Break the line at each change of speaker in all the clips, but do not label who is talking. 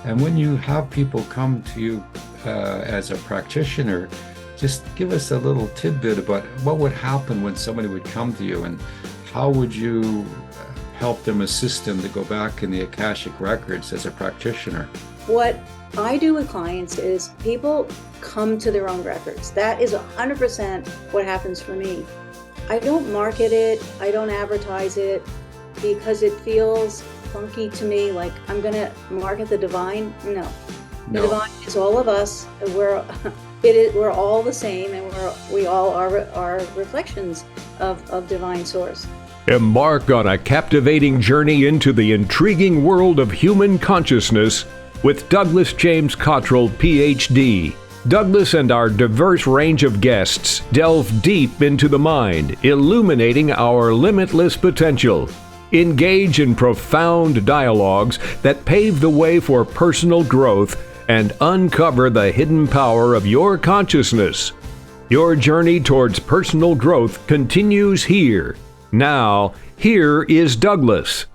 And when you have people come to you as a practitioner, just give us a little tidbit about what would happen when somebody would come to you, and how would you help them, assist them to go back in the Akashic Records as a practitioner?
What I do with clients is people come to their own records. That is 100% what happens for me. I don't market it, I don't advertise it, because it feels funky to me, like I'm going to market the divine. No. The
No.
divine is all of us. We're all the same, and we all are reflections of divine source.
Embark on a captivating journey into the intriguing world of human consciousness with Douglas James Cottrell, Ph.D. Douglas and our diverse range of guests delve deep into the mind, illuminating our limitless potential. Engage in profound dialogues that pave the way for personal growth and uncover the hidden power of your consciousness. Your journey towards personal growth continues here. Now, here is Douglas.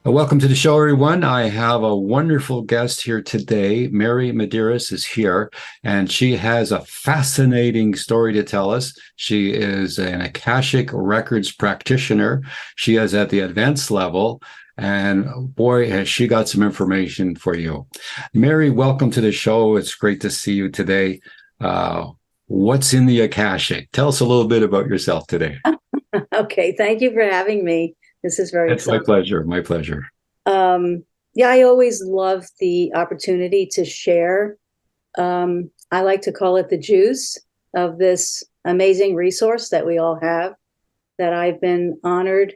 Welcome to the show, everyone. I have a wonderful guest here today. Mary Madeiras is here, and she has a fascinating story to tell us. She is an Akashic Records practitioner. She is at the advanced level, and boy, has she got some information for you. Mary, welcome to the show. It's great to see you today. What's in the Akashic? Tell us a little bit about yourself today.
Okay, thank you for having me. This is very
It's
exciting.
my pleasure. My pleasure.
Yeah, I always love the opportunity to share. I like to call it the juice of this amazing resource that we all have, that I've been honored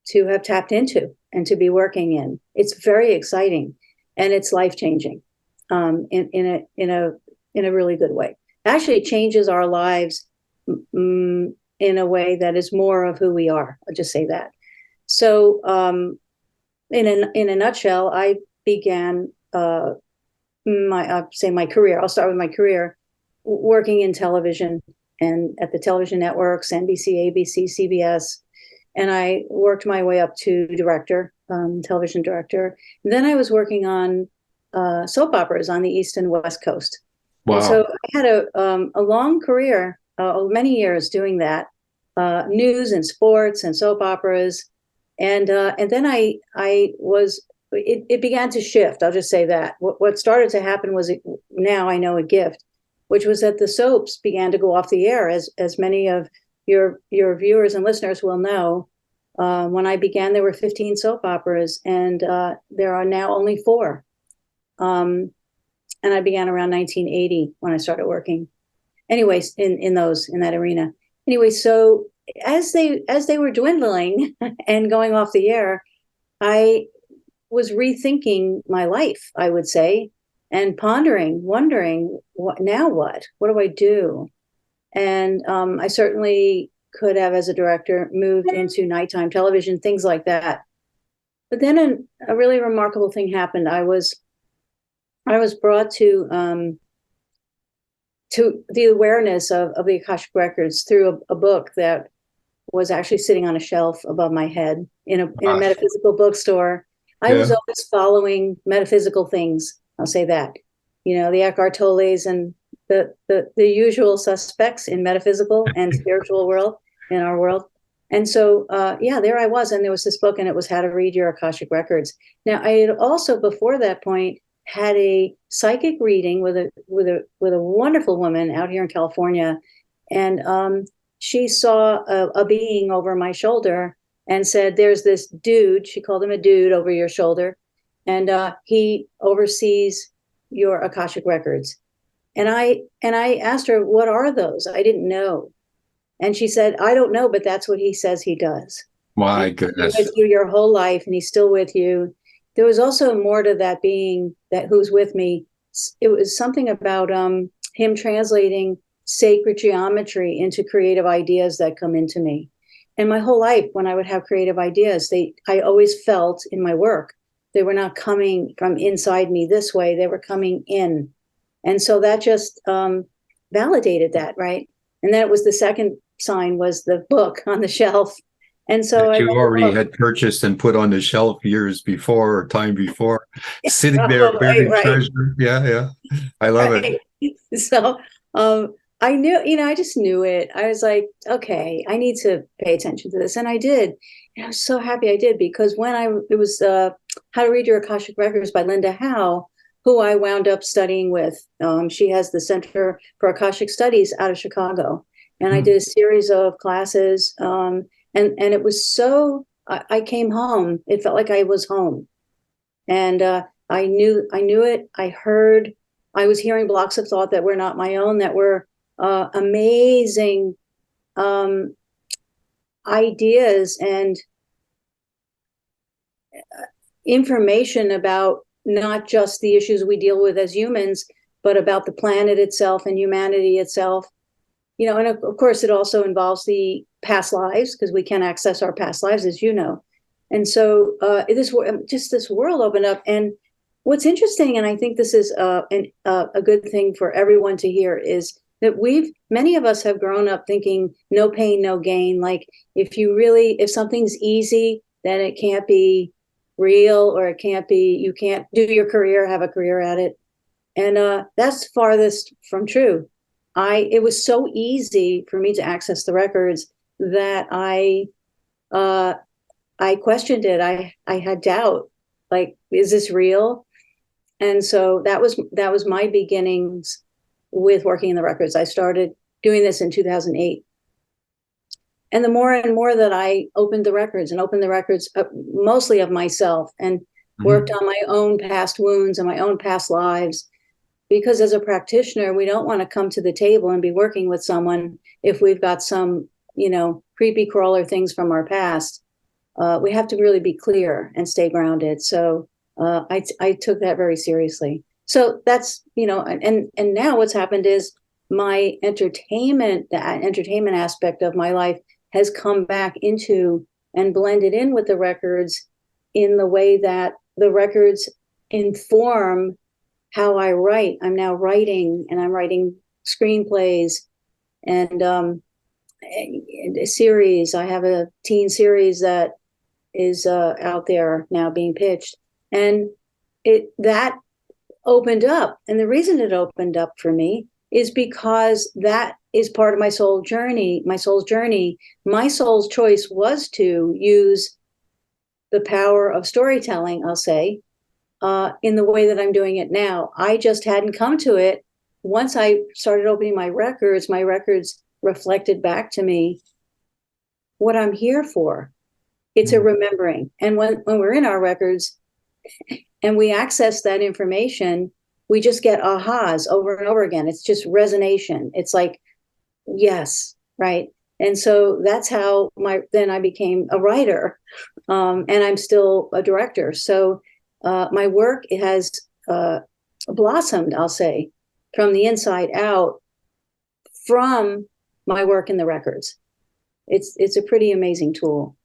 to have tapped into and to be working in. It's very exciting, and it's life-changing in a really good way. Actually, it changes our lives in a way that is more of who we are. I'll just say that. So, in a nutshell, I began my career. I'll start with my career working in television and at the television networks, NBC, ABC, CBS, and I worked my way up to director, television director. And then I was working on soap operas on the East and West Coast.
Wow.
And so I had a long career, many years doing that, news and sports and soap operas. And then it began to shift. I'll just say that. What started to happen was, now I know, a gift, which was that the soaps began to go off the air, as many of your viewers and listeners will know. When I began, there were 15 soap operas, and there are now only 4. And I began around 1980 when I started working. Anyways, in that arena. Anyway, so as they were dwindling and going off the air, I was rethinking my life, I would say, and pondering, wondering, what do I do? And I certainly could have, as a director, moved into nighttime television, things like that. But then a really remarkable thing happened. I was brought to the awareness of the Akashic Records through a book that was actually sitting on a shelf above my head in a metaphysical bookstore. I was always following metaphysical things. I'll say that, the Eckhart Tolles and the usual suspects in metaphysical and spiritual world, in our world. And so, there I was, and there was this book, and it was How to Read Your Akashic Records. Now, I had also, before that point, had a psychic reading with a wonderful woman out here in California, and she saw a being over my shoulder and said, "There's this dude." She called him a dude over your shoulder, and he oversees your Akashic Records. And I asked her, "What are those?" I didn't know, and she said, "I don't know, but that's what he says he does."
My goodness.
He's with you your whole life, and he's still with you. There was also more to that being who's with me. It was something about him translating sacred geometry into creative ideas that come into me. And my whole life, when I would have creative ideas, I always felt in my work, they were not coming from inside me this way, they were coming in. And so that just validated that, right? And then it was the second sign was the book on the shelf. And so
that
I
you
read the
already
book.
had purchased and put on the shelf years before or time before, sitting there
Oh, right,
buried
right,
treasure. Yeah, yeah. I love it.
right. So I knew, I just knew it. I was like, okay, I need to pay attention to this. And I did. And I was so happy I did, because it was How to Read Your Akashic Records by Linda Howe, who I wound up studying with. She has the Center for Akashic Studies out of Chicago. And I
Hmm.
did a series of classes. And it was so, I came home. It felt like I was home. And I knew it. I was hearing blocks of thought that were not my own, that were amazing um, ideas and information about not just the issues we deal with as humans, but about the planet itself and humanity itself. And of course, it also involves the past lives, because we can access our past lives, as you know. And so this world opened up. And what's interesting, and I think this is a good thing for everyone to hear, is that many of us have grown up thinking no pain, no gain. Like if something's easy, then it can't be real, or you can't do your career, have a career at it. And that's farthest from true. It was so easy for me to access the records that I questioned it. I had doubt, like, is this real? And so that was my beginnings with working in the records. I started doing this in 2008. And the more and more that I opened the records mostly of myself, and worked on my own past wounds and my own past lives, because as a practitioner, we don't want to come to the table and be working with someone if we've got some, creepy crawler things from our past. We have to really be clear and stay grounded. So I took that very seriously. So that's, and now what's happened is my entertainment aspect of my life has come back into and blended in with the records, in the way that the records inform how I write. I'm now writing, and I'm writing screenplays and a series. I have a teen series that is out there now being pitched, and that opened up. And the reason it opened up for me is because that is part of my soul's journey. My soul's choice was to use the power of storytelling, I'll say, in the way that I'm doing it now. I just hadn't come to it. Once I started opening my records reflected back to me what I'm here for. It's a remembering. And when we're in our records and we access that information, we just get ahas over and over again. It's just resonation. It's like, yes, right. And so that's how then I became a writer, and I'm still a director. So my work has blossomed, I'll say, from the inside out, from my work in the records. It's a pretty amazing tool.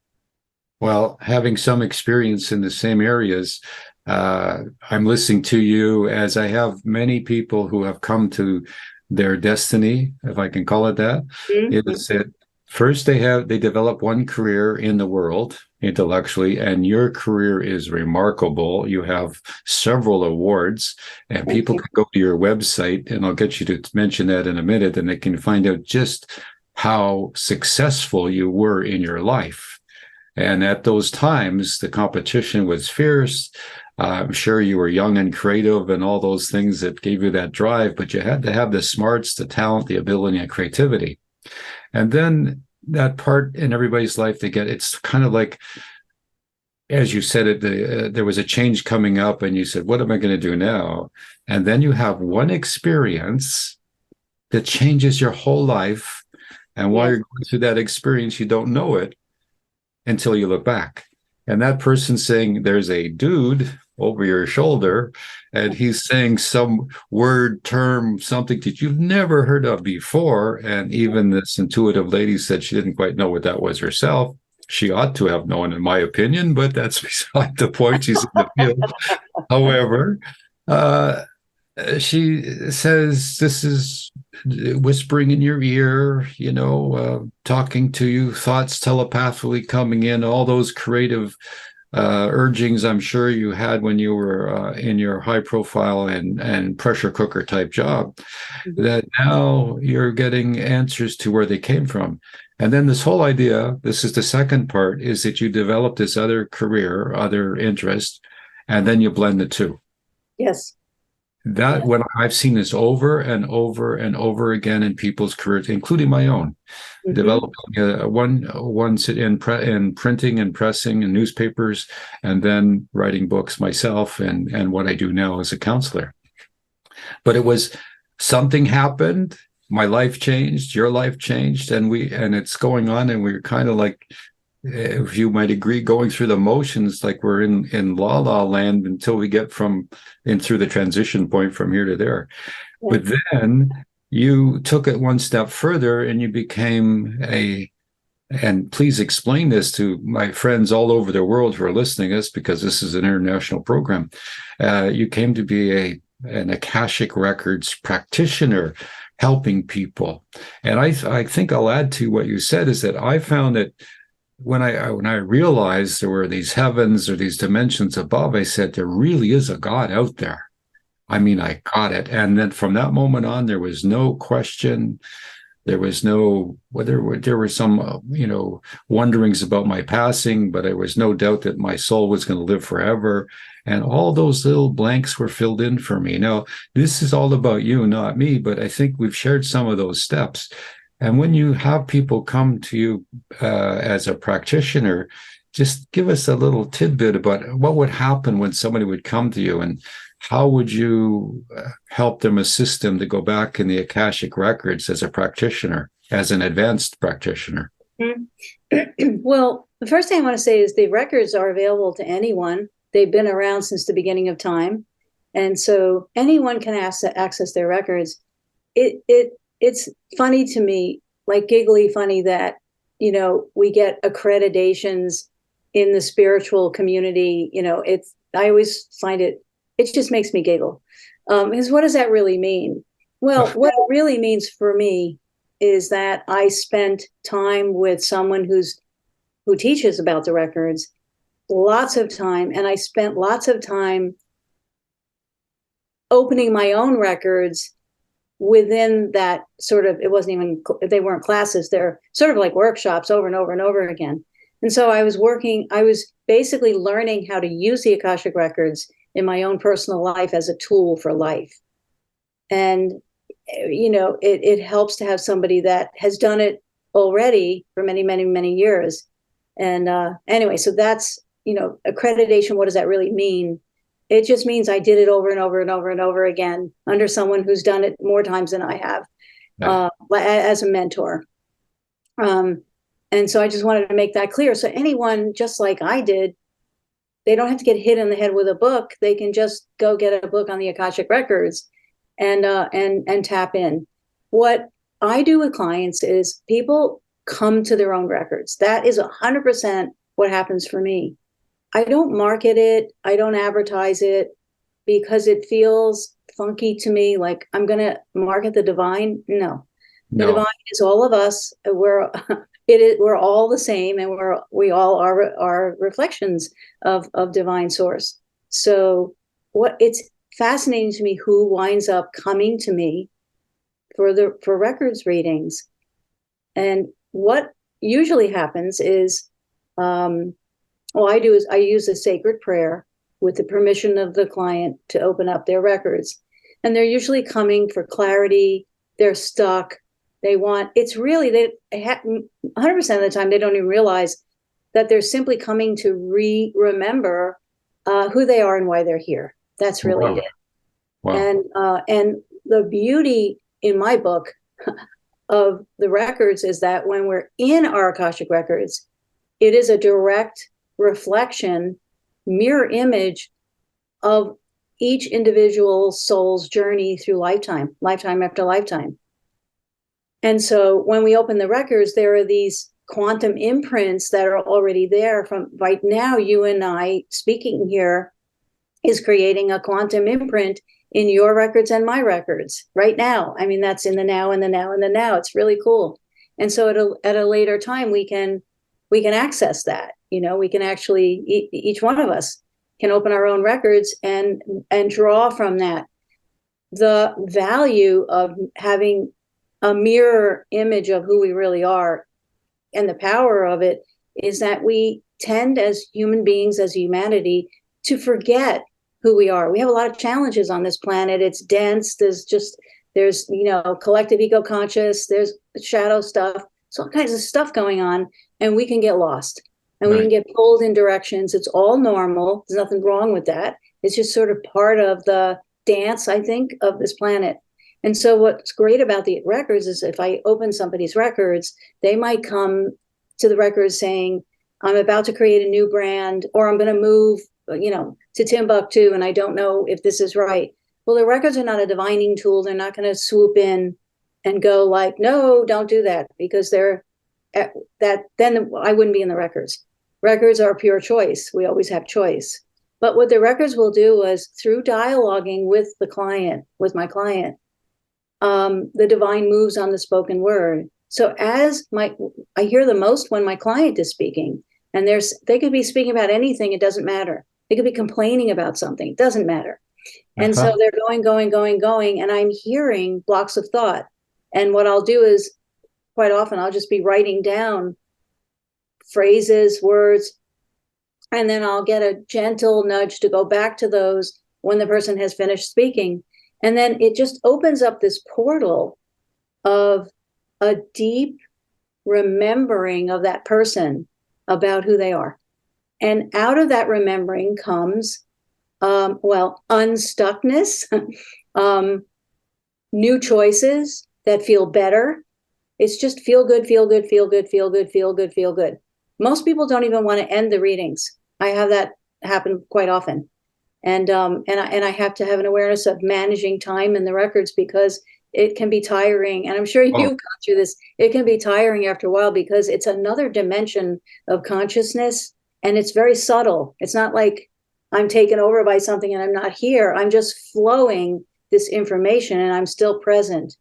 Well, having some experience in the same areas, I'm listening to you as I have many people who have come to their destiny, if I can call it that.
Mm-hmm.
Is that first they develop one career in the world intellectually, and your career is remarkable. You have several awards, and people can go to your website, and I'll get you to mention that in a minute, and they can find out just how successful you were in your life. And at those times, the competition was fierce. I'm sure you were young and creative and all those things that gave you that drive, but you had to have the smarts, the talent, the ability, and creativity. And then that part in everybody's life, it's kind of like, as you said it, there was a change coming up and you said, what am I going to do now? And then you have one experience that changes your whole life. And while you're going through that experience, you don't know it until you look back. And that person saying, there's a dude over your shoulder, and he's saying some word, term, something that you've never heard of before. And even this intuitive lady said she didn't quite know what that was herself. She ought to have known, in my opinion, but that's beside the point. She's in the field. However, she says, this is whispering in your ear, talking to you, thoughts telepathically coming in, all those creative urgings I'm sure you had when you were in your high profile and pressure cooker type job, that now you're getting answers to where they came from. And then this whole idea, this is the second part, is that you develop this other career, other interest, and then you blend the two.
Yes.
That when I've seen this over and over and over again in people's careers, including my own, developing one in printing and pressing and newspapers, and then writing books myself, and what I do now as a counselor. But it was something happened, my life changed, your life changed, and it's going on, and we're kind of like, if you might agree, going through the motions, like we're in la la land until we get through the transition point from here to there. Yeah. But then you took it one step further and you became and please explain this to my friends all over the world who are listening to this, because this is an international program. You came to be an Akashic Records practitioner, helping people. And I think I'll add to what you said is that I found that when I realized there were these heavens or these dimensions above, I said, there really is a God out there. I mean, I got it. And then from that moment on, there was no question. There was no, there were some, wonderings about my passing, but there was no doubt that my soul was going to live forever. And all those little blanks were filled in for me. Now, this is all about you, not me, but I think we've shared some of those steps. And when you have people come to you as a practitioner, just give us a little tidbit about what would happen when somebody would come to you, and how would you help them, assist them to go back in the Akashic Records as a practitioner, as an advanced practitioner?
Well, the first thing I want to say is the records are available to anyone. They've been around since the beginning of time. And so anyone can access their records. It's funny to me, like giggly funny, that, we get accreditations in the spiritual community. I always find it just makes me giggle. Because what does that really mean? Well, what it really means for me is that I spent time with someone who teaches about the records, lots of time. And I spent lots of time opening my own records within that sort of, they weren't classes, they're sort of like workshops over and over and over again. And so I was basically learning how to use the Akashic Records in my own personal life as a tool for life. And, it helps to have somebody that has done it already for many, many, many years. And anyway, so that's, accreditation. What does that really mean? It just means I did it over and over and over and over again under someone who's done it more times than I have, as a mentor. And so I just wanted to make that clear. So anyone, just like I did, they don't have to get hit in the head with a book. They can just go get a book on the Akashic Records and tap in. What I do with clients is people come to their own records. That is 100% what happens for me. I don't market it. I don't advertise it because it feels funky to me. Like I'm going to market the divine. No, the divine is all of us. We're all the same, and we all are reflections of divine source. So it's fascinating to me who winds up coming to me for records readings. And what usually happens is, I use a sacred prayer with the permission of the client to open up their records. And they're usually coming for clarity. They're stuck. They want, 100% of the time, they don't even realize that they're simply coming to remember who they are and why they're here. That's really it. Wow. And the beauty in my book of the records is that when we're in our Akashic Records, it is a direct reflection, mirror image of each individual soul's journey through lifetime after lifetime. And so when we open the records, there are these quantum imprints that are already there from right now. You and I speaking here is creating a quantum imprint in your records and my records right now. I mean, that's in the now and the now and the now. It's really cool. And so at a later time, we can access that. We can actually, each one of us can open our own records and draw from that. The value of having a mirror image of who we really are, and the power of it is that we tend as human beings, as humanity, to forget who we are. We have a lot of challenges on this planet. It's dense. There's collective ego conscious. There's shadow stuff. So all kinds of stuff going on, and we can get lost, and we can get pulled in directions. It's all normal. There's nothing wrong with that. It's just sort of part of the dance, I think, of this planet. And so what's great about the records is if I open somebody's records, they might come to the records saying, I'm about to create a new brand, or I'm going to move, to Timbuktu, and I don't know if this is right. Well, the records are not a divining tool. They're not going to swoop in and go like, no, don't do that, because then I wouldn't be in the records. Records are pure choice. We always have choice. But what the records will do is, through dialoguing with my client, the divine moves on the spoken word. So I hear the most when my client is speaking, and they could be speaking about anything. It doesn't matter. They could be complaining about something. It doesn't matter. And so they're going, and I'm hearing blocks of thought. And what I'll do is, quite often, I'll just be writing down phrases, words, and then I'll get a gentle nudge to go back to those when the person has finished speaking. And then it just opens up this portal of a deep remembering of that person about who they are. And out of that remembering comes, unstuckness, new choices that feel better. It's just feel good, feel good, feel good, feel good, feel good, feel good. Most people don't even want to end the readings. I have that happen quite often. And I have to have an awareness of managing time in the records, because it can be tiring. And I'm sure you've gone through this. It can be tiring after a while, because it's another dimension of consciousness, and it's very subtle. It's not like I'm taken over by something and I'm not here. I'm just flowing this information and I'm still present.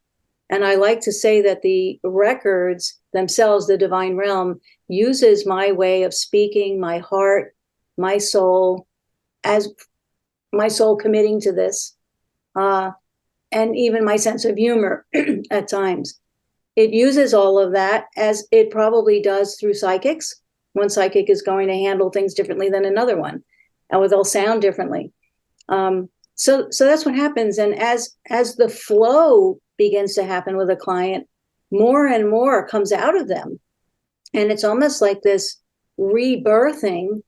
And I like to say that the records themselves, the divine realm, uses my way of speaking, my heart, my soul, as my soul committing to this, and even my sense of humor at times. It uses all of that, as it probably does through psychics. One psychic is going to handle things differently than another one, and they'll sound differently. So that's what happens. And as the flow begins to happen with a client, more and more comes out of them. And it's almost like this rebirthing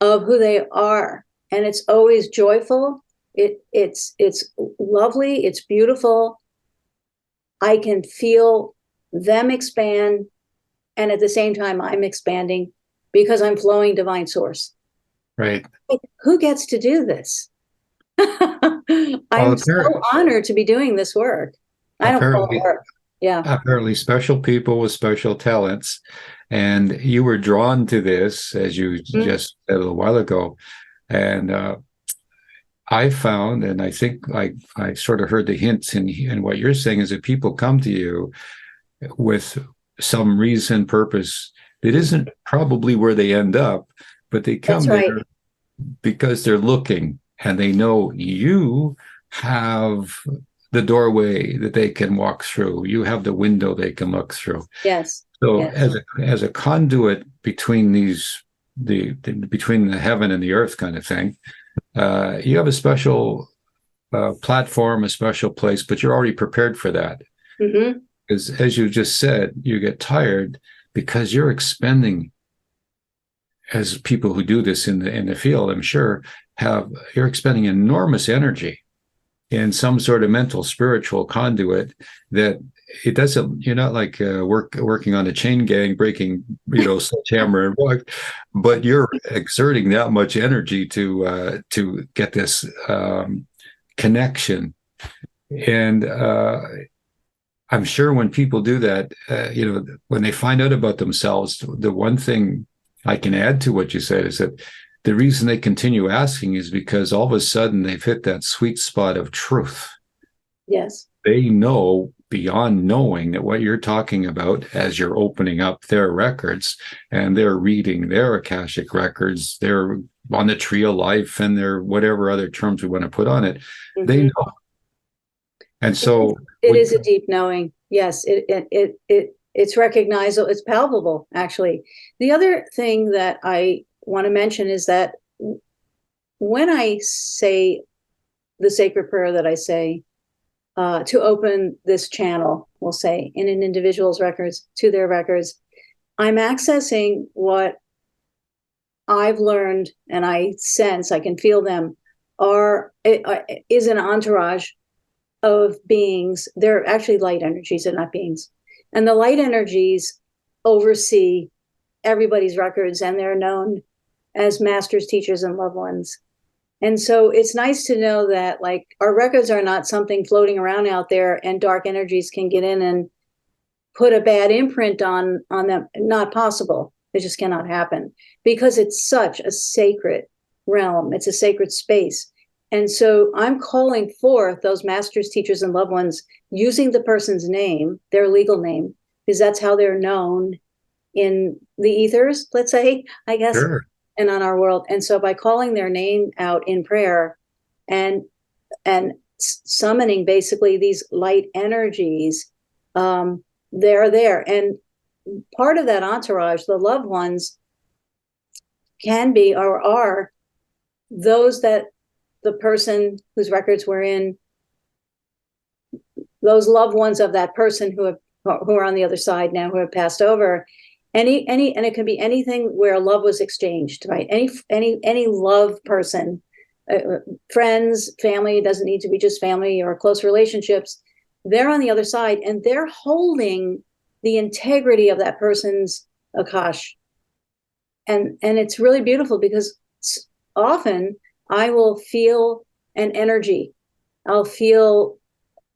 of who they are. And it's always joyful. It's lovely. It's beautiful. I can feel them expand. And at the same time, I'm expanding, because I'm flowing divine source.
Right.
Like, who gets to do this? I'm so honored to be doing this work. I don't call it work. Yeah.
Apparently special people with special talents. And you were drawn to this, as you just said a little while ago. And I found, and I think I sort of heard the hints in what you're saying, is that people come to you with some reason, purpose that isn't probably where they end up, but they come there because they're looking, and they know you have the doorway that they can walk through. You have the window they can look through.
Yes.
So as a conduit between between the heaven and the earth kind of thing, you have a special platform, a special place, but you're already prepared for that. Mm-hmm. Because, as you just said, you get tired because you're expending, as people who do this in the field, I'm sure, you're expending enormous energy in some sort of mental, spiritual conduit that it doesn't. You're not like working on a chain gang, breaking sledgehammer and rock, but you're exerting that much energy to get this connection. And I'm sure when people do that, when they find out about themselves, the one thing I can add to what you said is that the reason they continue asking is because all of a sudden they've hit that sweet spot of truth.
Yes.
They know beyond knowing that what you're talking about as you're opening up their records and they're reading their Akashic records, they're on the tree of life and they're whatever other terms we want to put on it, they know. And so
it is a deep knowing. Yes, it's recognizable, it's palpable, actually. The other thing that I want to mention is that when I say the sacred prayer that I say to open this channel, we'll say, in an individual's records, to their records, I'm accessing what I've learned, and I sense, I can feel them, is an entourage of beings. They're actually light energies, they're not beings. And the light energies oversee everybody's records, and they're known as masters, teachers, and loved ones. And so it's nice to know that, like, our records are not something floating around out there and dark energies can get in and put a bad imprint on them. Not possible. It just cannot happen because it's such a sacred realm. It's a sacred space. And so I'm calling forth those masters, teachers, and loved ones using the person's name, their legal name, because that's how they're known in the ethers, let's say, I guess, and on our world. And so by calling their name out in prayer and summoning basically these light energies, they're there. And part of that entourage, the loved ones, can be or are those that the person whose records we're in, those loved ones of that person who are on the other side now, who have passed over. And it can be anything where love was exchanged, right? Any love person, friends, family, it doesn't need to be just family or close relationships. They're on the other side and they're holding the integrity of that person's Akash. And it's really beautiful because often I will feel an energy. I'll feel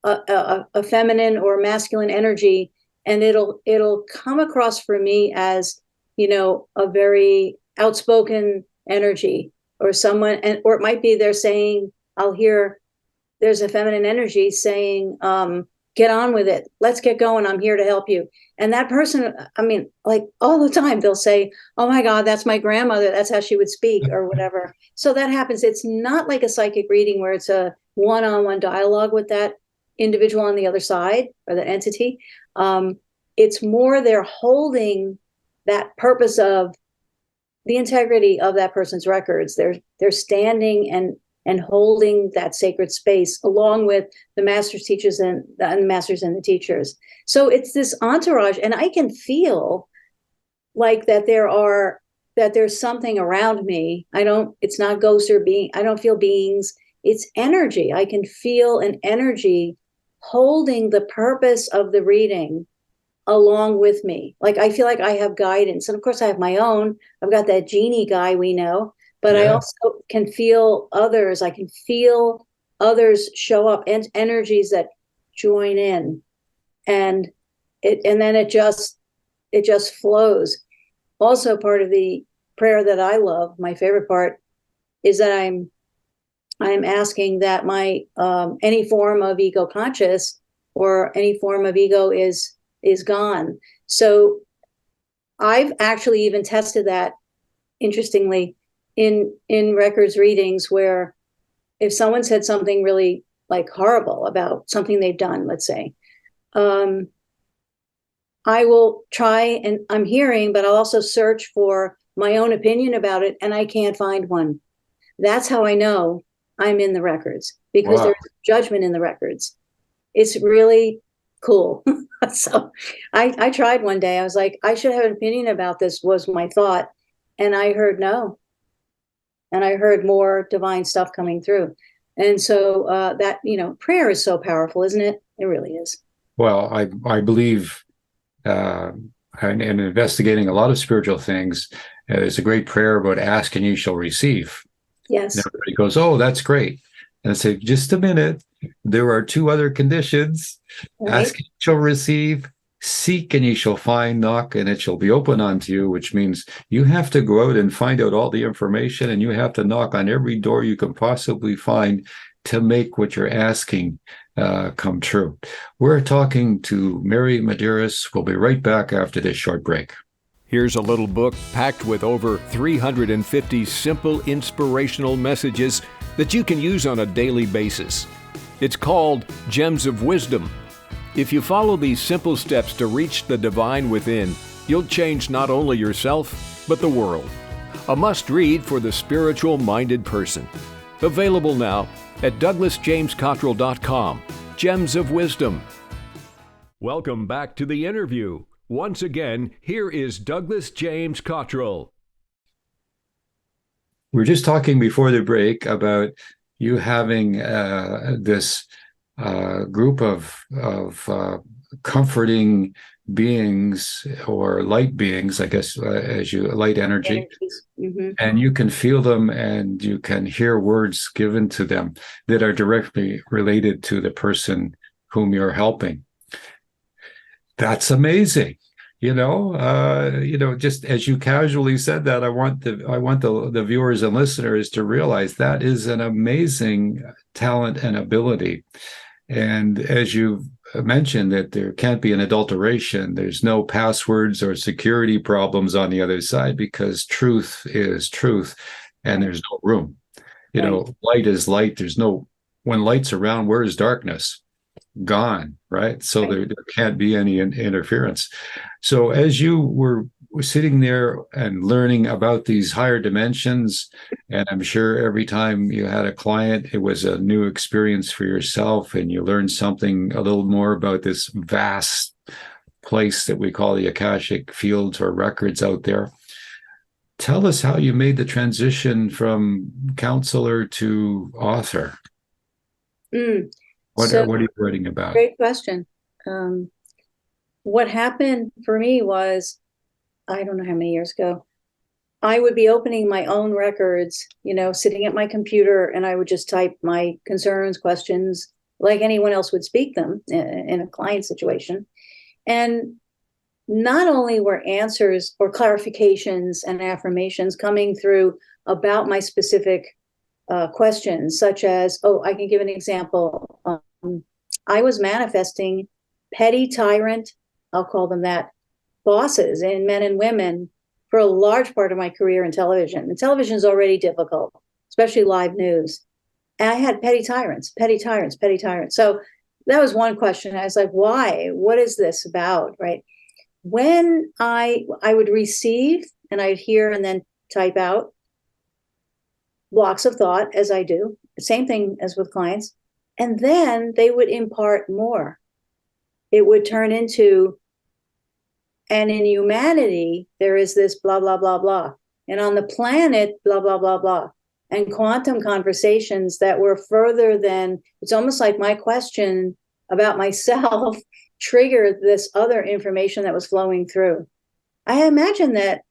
a feminine or masculine energy, and it'll come across for me as, a very outspoken energy, or someone, or it might be they're saying, I'll hear there's a feminine energy saying, get on with it. Let's get going. I'm here to help you. And that person, I mean, like all the time, they'll say, oh my God, that's my grandmother. That's how she would speak or whatever. So that happens. It's not like a psychic reading where it's a one-on-one dialogue with that individual on the other side or the entity. It's more they're holding that purpose of the integrity of that person's records. They're standing and holding that sacred space along with the masters, teachers, and the masters and the teachers. So it's this entourage, and I can feel like that there's something around me. It's not ghosts or being. I don't feel beings. It's energy. I can feel an energy holding the purpose of the reading along with me. Like I feel like I have guidance, and of course I have my own. I've got that genie guy we know. But I also can feel others. I can feel others show up and energies that join in, and then it just flows. Also, part of the prayer that I love, my favorite part, is that I'm asking that my any form of ego conscious or any form of ego is gone. So I've actually even tested that, interestingly, in records readings, where if someone said something really like horrible about something they've done, let's say, I will try, and I'm hearing, but I'll also search for my own opinion about it, and I can't find one. That's how I know I'm in the records, because there's judgment in the records. It's really cool. So I tried one day. I was like, I should have an opinion about this, was my thought. And I heard no. And I heard more divine stuff coming through. And so that, prayer is so powerful, isn't it? It really is. Well,
I believe in investigating a lot of spiritual things, there's a great prayer about ask and you shall receive.
Yes.
And everybody goes, oh, that's great. And I say, just a minute. There are two other conditions. Right. Ask and you shall receive, seek and ye shall find, knock and it shall be open unto you, which means you have to go out and find out all the information, and you have to knock on every door you can possibly find to make what you're asking come true. We're talking to Mary Madeiras. We'll be right back after this short break.
Here's a little book packed with over 350 simple inspirational messages that you can use on a daily basis. It's called Gems of Wisdom. If you follow these simple steps to reach the divine within, you'll change not only yourself, but the world. A must-read for the spiritual-minded person. Available now at douglasjamescottrell.com. Gems of Wisdom. Welcome back to the interview. Once again, here is Douglas James Cottrell.
We were just talking before the break about you having this group of comforting beings, or light beings, I guess, as you light energy, mm-hmm. And you can feel them and you can hear words given to them that are directly related to the person whom you're helping. That's amazing. Just as you casually said that, I want the viewers and listeners to realize that is an amazing talent and ability. And as you mentioned, that there can't be an adulteration, there's no passwords or security problems on the other side, because truth is truth, and there's no room. Light is light. When light's around, where is darkness? Gone, right? So there can't be any interference. So as you were sitting there and learning about these higher dimensions, and I'm sure every time you had a client, it was a new experience for yourself, and you learned something a little more about this vast place that we call the Akashic fields or records out there. Tell us how you made the transition from counselor to author. What are you writing about?
Great question. What happened for me was, I don't know how many years ago, I would be opening my own records, sitting at my computer, and I would just type my concerns, questions, like anyone else would speak them in a client situation. And not only were answers or clarifications and affirmations coming through about my specific questions, such as, I can give an example. I was manifesting petty tyrant, I'll call them that, bosses in men and women for a large part of my career in television. And television is already difficult, especially live news. And I had petty tyrants. So that was one question. I was like, why? What is this about, right? When I would receive, and I'd hear and then type out blocks of thought, as I do, the same thing as with clients, and then they would impart more. It would turn into, and in humanity, there is this blah, blah, blah, blah. And on the planet, blah, blah, blah, blah. And quantum conversations that were further than, it's almost like my question about myself triggered this other information that was flowing through. I imagine that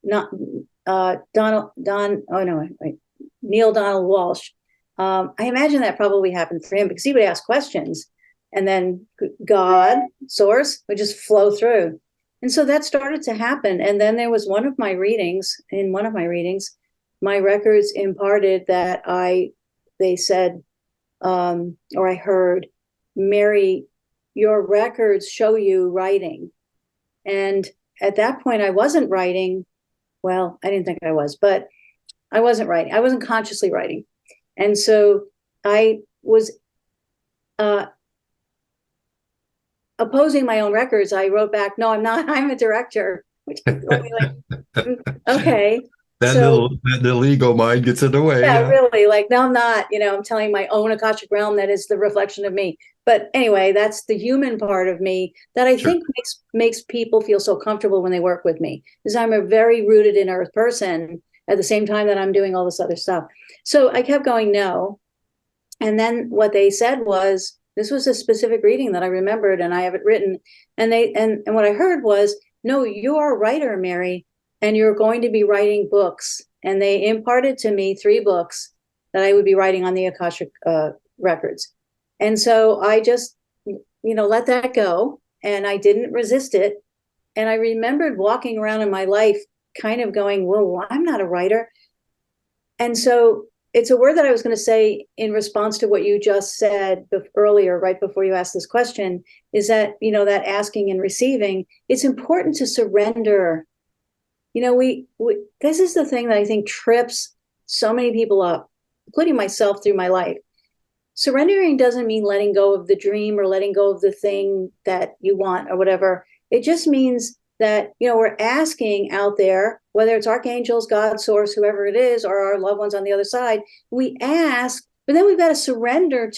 Neil Donald Walsh, I imagine that probably happened for him, because he would ask questions and then God, source, would just flow through. And so that started to happen. And then there was in one of my readings, my records imparted that they said, or I heard, Mary, your records show you writing. And at that point, I wasn't writing. Well, I didn't think I was, but I wasn't writing. I wasn't consciously writing. And so I was opposing my own records. I wrote back, no, I'm not. I'm a director. Which is like, okay.
That little ego mind gets in the way.
Yeah, really. Like, no, I'm not. I'm telling my own Akashic realm that is the reflection of me. But anyway, that's the human part of me that I think makes people feel so comfortable when they work with me, because I'm a very rooted in earth person at the same time that I'm doing all this other stuff. So I kept going, no. And then what they said was, this was a specific reading that I remembered, and I have it written. And what I heard was, no, you're a writer, Mary, and you're going to be writing books. And they imparted to me 3 books that I would be writing on the Akashic records. And so I just, let that go. and I didn't resist it. And I remembered walking around in my life kind of going, well, I'm not a writer. And so it's a word that I was going to say in response to what you just said earlier, right before you asked this question, is that, that asking and receiving, it's important to surrender. We this is the thing that I think trips so many people up, including myself through my life. Surrendering doesn't mean letting go of the dream or letting go of the thing that you want or whatever. It just means that, we're asking out there, whether it's archangels, God, source, whoever it is, or our loved ones on the other side, we ask, but then we've got to surrender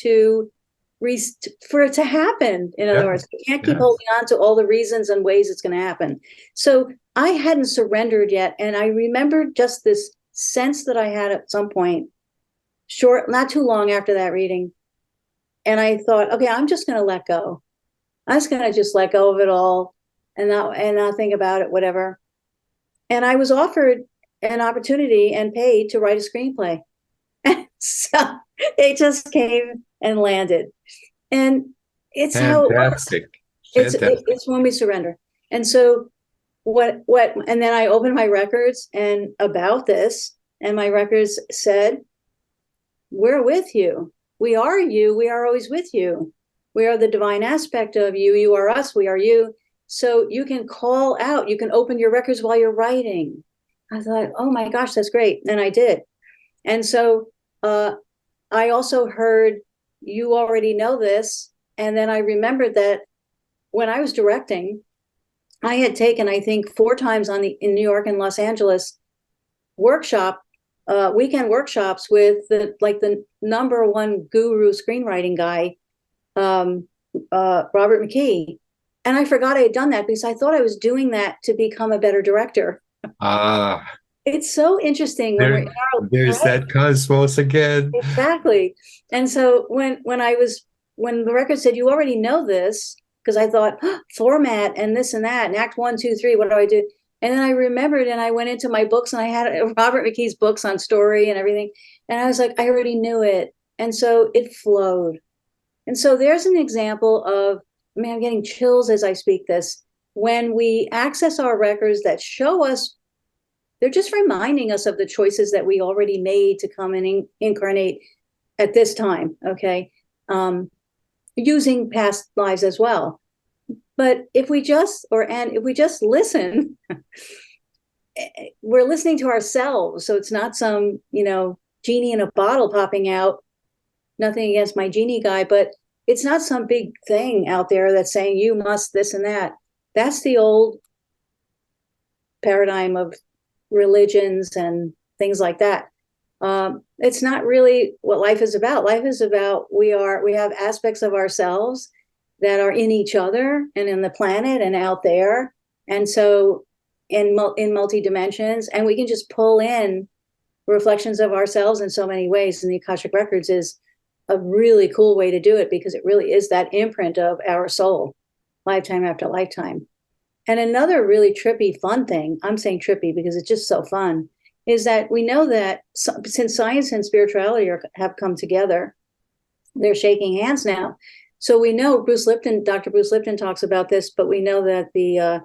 for it to happen. In other words, we can't keep holding on to all the reasons and ways it's going to happen. So I hadn't surrendered yet. And I remembered just this sense that I had at some point, not too long after that reading. And I thought, okay, I'm just going to let go. I'm just going to just let go of it all and not think about it, whatever. And I was offered an opportunity and paid to write a screenplay. So it just came and landed. And it's
fantastic.
How it's when we surrender. And so and then I opened my records and about this, and my records said, we're with you. We are you. We are always with you. We are the divine aspect of you. You are us. We are you. So you can call out. You can open your records while you're writing. I thought, oh my gosh, that's great. And I did. And so I also heard, you already know this. And then I remembered that when I was directing, I had taken, I think, 4 times in New York and Los Angeles weekend workshops with the number one guru screenwriting guy, Robert McKee. And I forgot I had done that because I thought I was doing that to become a better director. It's so interesting
there's that cosmos again.
Exactly. And so when the record said, you already know this, because I thought, format and this and that, and act 1, 2, 3, what do I do? And then I remembered, and I went into my books, and I had Robert McKee's books on story and everything. And I was like, I already knew it. And so it flowed. And so there's an example of, I'm getting chills as I speak this. When we access our records that show us, they're just reminding us of the choices that we already made to come and incarnate at this time, okay? Using past lives as well. But if we just listen, we're listening to ourselves. So it's not some, genie in a bottle popping out. Nothing against my genie guy, but it's not some big thing out there that's saying you must this and that. That's the old paradigm of religions and things like that. It's not really what life is about. Life is about we have aspects of ourselves that are in each other and in the planet and out there. And so in multi dimensions, and we can just pull in reflections of ourselves in so many ways. And the Akashic Records is a really cool way to do it, because it really is that imprint of our soul, lifetime after lifetime. And another really trippy, fun thing, I'm saying trippy because it's just so fun, is that we know that since science and spirituality have come together, they're shaking hands now. So we know Dr. Bruce Lipton talks about this, but we know that the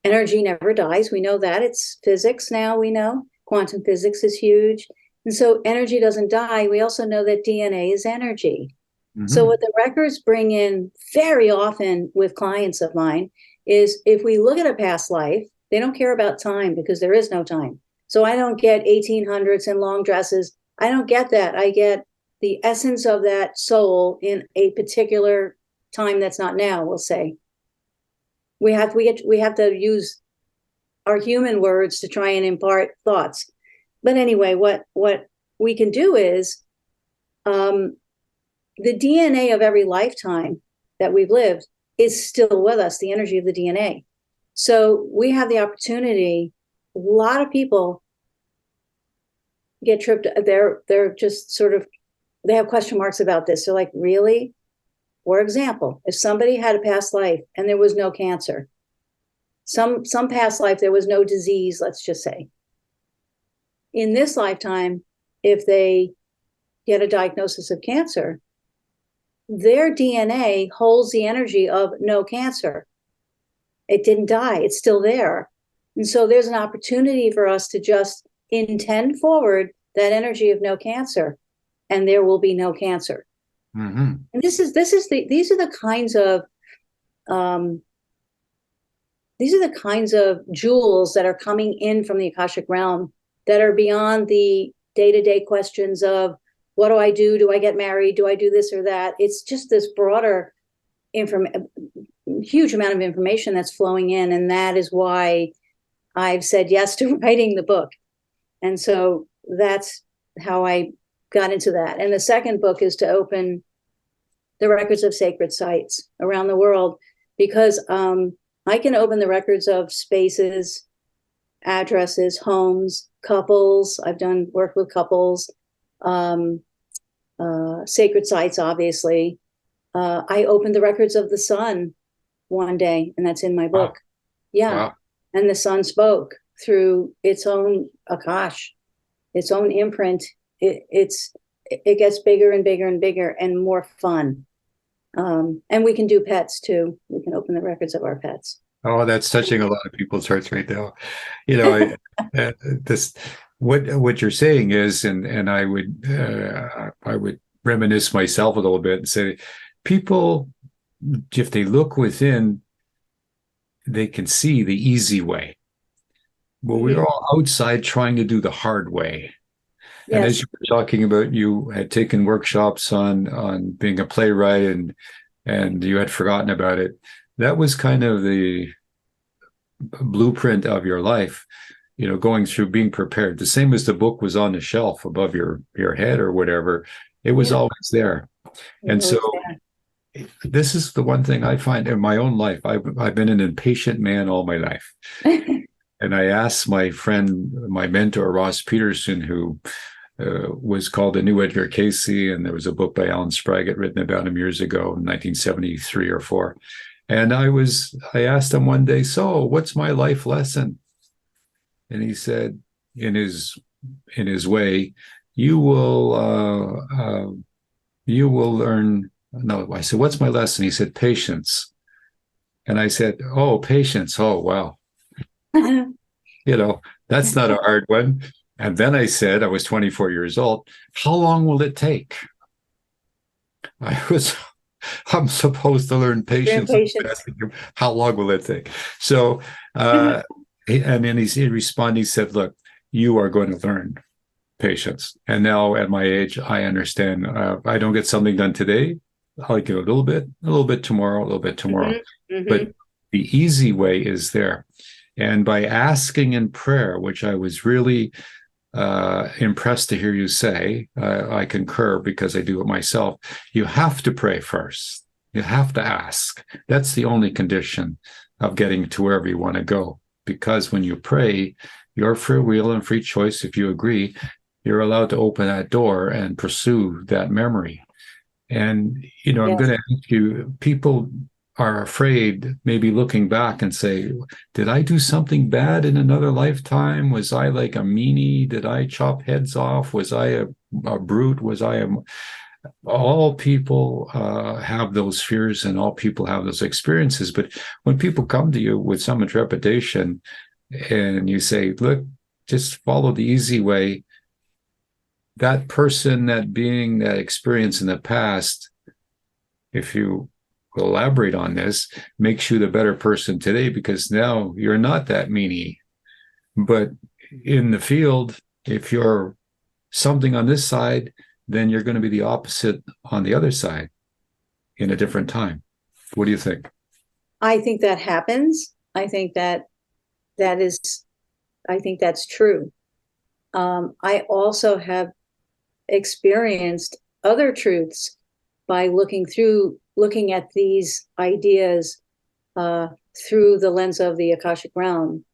energy never dies. We know that. It's physics now, we know. Quantum physics is huge. And so energy doesn't die. We also know that DNA is energy. Mm-hmm. So what the records bring in very often with clients of mine is, if we look at a past life, they don't care about time because there is no time. So I don't get 1800s and long dresses. I don't get that. I get the essence of that soul in a particular time that's not now, we'll say. We have to use our human words to try and impart thoughts. But anyway, what we can do is the DNA of every lifetime that we've lived is still with us, the energy of the DNA. So we have the opportunity. A lot of people get tripped. They're just sort of, they have question marks about this. They're like, really? For example, if somebody had a past life and there was no cancer, some past life there was no disease, let's just say. In this lifetime, if they get a diagnosis of cancer, their DNA holds the energy of no cancer. It didn't die. It's still there. And so there's an opportunity for us to just intend forward that energy of no cancer, and there will be no cancer.
Mm-hmm.
And these are the kinds of jewels that are coming in from the Akashic realm that are beyond the day-to-day questions of, what do I do? Do I get married? Do I do this or that? It's just this broader huge amount of information that's flowing in. And that is why I've said yes to writing the book. And so that's how I got into that. And the second book is to open the records of sacred sites around the world, because I can open the records of spaces, addresses, homes, couples. I've done work with couples, sacred sites, obviously. I opened the records of the sun one day, and that's in my book.
Wow.
Yeah.
Wow.
And the sun spoke through its own Akash, its own imprint. It gets bigger and bigger and bigger and more fun. And we can do pets too. We can open the records of our pets.
Oh, that's touching a lot of people's hearts right now. You know, this what you're saying is, and I would reminisce myself a little bit and say, people, if they look within, they can see the easy way. Well, we're all outside trying to do the hard way.
Yes.
And as you were talking about, you had taken workshops on being a playwright, and you had forgotten about it. That was kind of the blueprint of your life, you know, going through being prepared. The same as the book was on the shelf above your head or whatever. It was always there. And so this is the one thing I find in my own life. I've been an impatient man all my life. And I asked my friend, my mentor, Ross Peterson, who was called The New Edgar Casey, and there was a book by Alan Spraggett written about him years ago in 1973 or 4. And I asked him one day, so what's my life lesson? And he said, in his way, you will learn. No, I said, what's my lesson? He said, patience. And I said, oh, patience. Oh, wow. You know, that's not a hard one. And then I said, I was 24 years old, how long will it take? I'm supposed to learn patience. How long will it take? So, and then he responded, he said, look, you are going to learn patience. And now at my age, I understand. I don't get something done today, I'll get a little bit tomorrow, a little bit tomorrow. Mm-hmm. But the easy way is there. And by asking in prayer, which I was really impressed to hear you say, I concur because I do it myself. You have to pray first. You have to ask. That's the only condition of getting to wherever you want to go. Because when you pray, your free will and free choice, if you agree, you're allowed to open that door and pursue that memory. And, you know, yes. I'm going to ask you, people are afraid, maybe looking back and say, did I do something bad in another lifetime? Was I like a meanie? Did I chop heads off? Was I a brute? All people have those fears, and all people have those experiences. But when people come to you with some trepidation and you say, look, just follow the easy way, that person, that being, that experience in the past, if you elaborate on this, makes you the better person today, because now you're not that meanie. But in the field, if you're something on this side, then you're going to be the opposite on the other side in a different time. What do you think?
I think that happens. I think that's true. I also have experienced other truths by looking at these ideas through the lens of the Akashic Realm.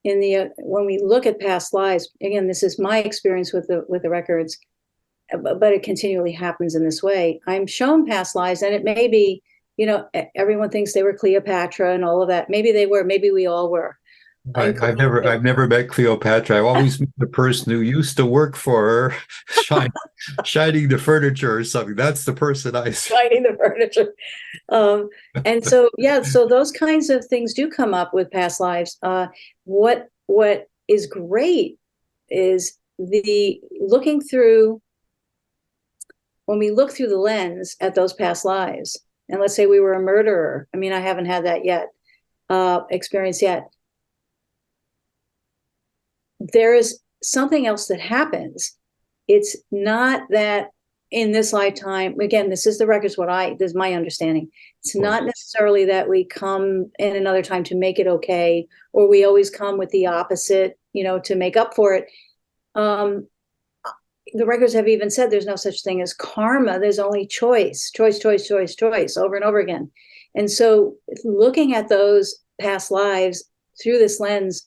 When we look at past lives, again, this is my experience with the records, but it continually happens in this way. I'm shown past lives, and it may be, you know, everyone thinks they were Cleopatra and all of that. Maybe they were, maybe we all were.
I've never met Cleopatra. I've always met the person who used to work for her, shining the furniture or something. That's the person I see.
Shining the furniture. And so, yeah, so those kinds of things do come up with past lives. What is great is the looking through, when we look through the lens at those past lives, and let's say we were a murderer. I mean, I haven't had that yet, experience yet. There is something else that happens. It's not that in this lifetime, again, this is the records, this is my understanding. It's not necessarily that we come in another time to make it okay, or we always come with the opposite, to make up for it. The records have even said there's no such thing as karma. There's only choice, over and over again. And so looking at those past lives through this lens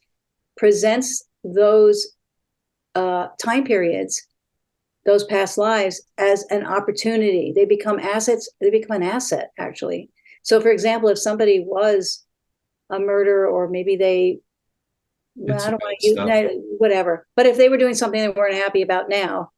presents those time periods, those past lives, as an opportunity. They become assets. They become an asset, actually. So, for example, if somebody was a murderer, or maybe they, I don't want to use whatever, but if they were doing something they weren't happy about now,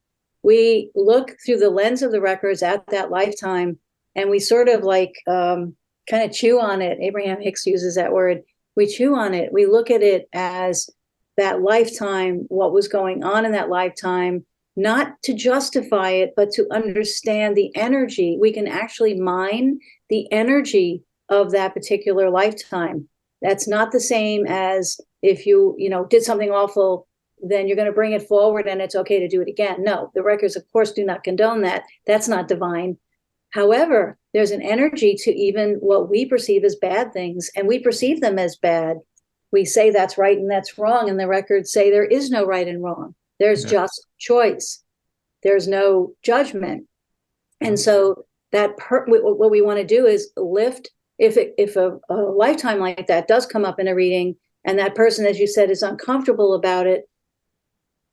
we look through the lens of the records at that lifetime, and we sort of kind of chew on it. Abraham Hicks uses that word. We chew on it. We look at it as that lifetime, what was going on in that lifetime, not to justify it, but to understand the energy. We can actually mine the energy of that particular lifetime. That's not the same as if you did something awful, then you're going to bring it forward and it's okay to do it again. No, the records, of course, do not condone that. That's not divine. However, there's an energy to even what we perceive as bad things, and we perceive them as bad. We say that's right and that's wrong, and the records say there is no right and wrong. There's just choice. There's no judgment. And so what we want to do is lift, if a lifetime like that does come up in a reading, and that person, as you said, is uncomfortable about it,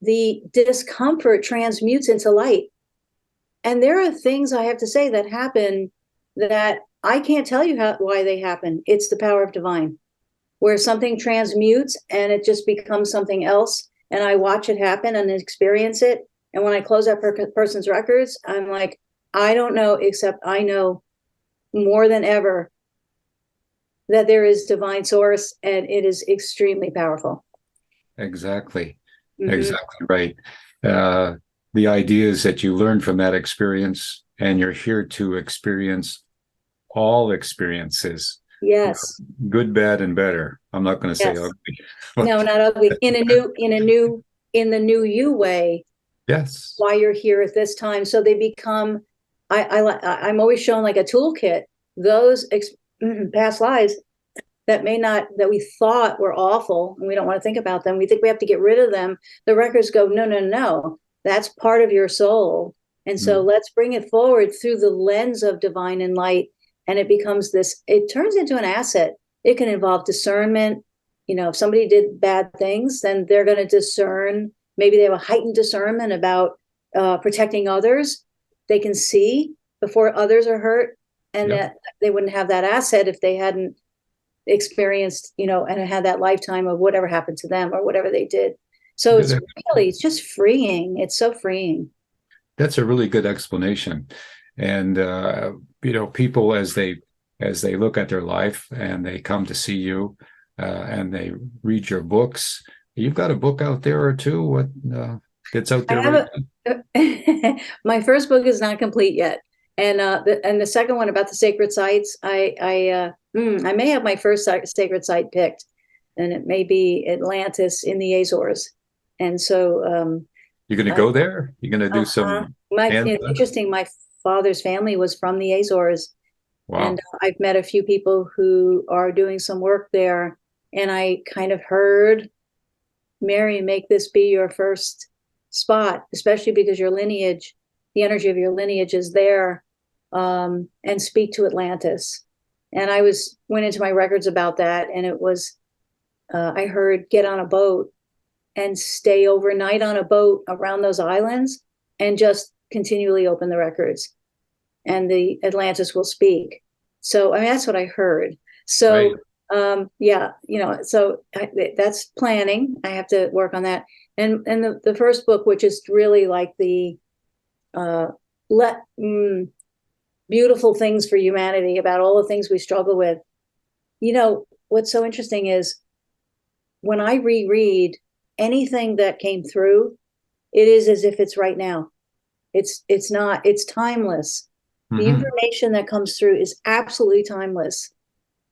the discomfort transmutes into light. And there are things, I have to say, that happen that I can't tell you why they happen. It's the power of divine, where something transmutes and it just becomes something else. And I watch it happen and experience it. And when I close that person's records, I'm like, I don't know, except I know more than ever that there is divine source, and it is extremely powerful.
Exactly. Mm-hmm. Exactly right. The idea is that you learn from that experience, and you're here to experience all experiences.
Yes.
Good, bad, and better. I'm not going to say ugly.
No, not ugly. In the new you way.
Yes.
Why you're here at this time. So they become, I'm always shown like a toolkit, those past lives that we thought were awful, and we don't want to think about them. We think we have to get rid of them. The records go, no. That's part of your soul. And so let's bring it forward through the lens of divine and light. And it becomes it turns into an asset. It can involve discernment. If somebody did bad things, then they're going to discern. Maybe they have a heightened discernment about protecting others. They can see before others are hurt, and that they wouldn't have that asset if they hadn't experienced, and had that lifetime of whatever happened to them or whatever they did. So it's just freeing. It's so freeing.
That's a really good explanation. And, people as they look at their life and they come to see you and they read your books, you've got a book out there or two. What that's out there?
My first book is not complete yet. And the second one about the sacred sites, I may have my first sacred site picked, and it may be Atlantis in the Azores. And so
you're going to go there? You're going to do some.
It's interesting. My father's family was from the Azores.
Wow.
And I've met a few people who are doing some work there. And I kind of heard, Mary, make this be your first spot, especially because your lineage, the energy of your lineage is there, and speak to Atlantis. And I went into my records about that. And it was, I heard, get on a boat and stay overnight on a boat around those islands and just continually open the records, and the Atlantis will speak. So, I mean, that's what I heard. So, Yeah, so that's planning. I have to work on that. And the first book, which is really like the let beautiful things for humanity, about all the things we struggle with. What's so interesting is when I reread anything that came through, it is as if it's right now. It's timeless. The information that comes through is absolutely timeless.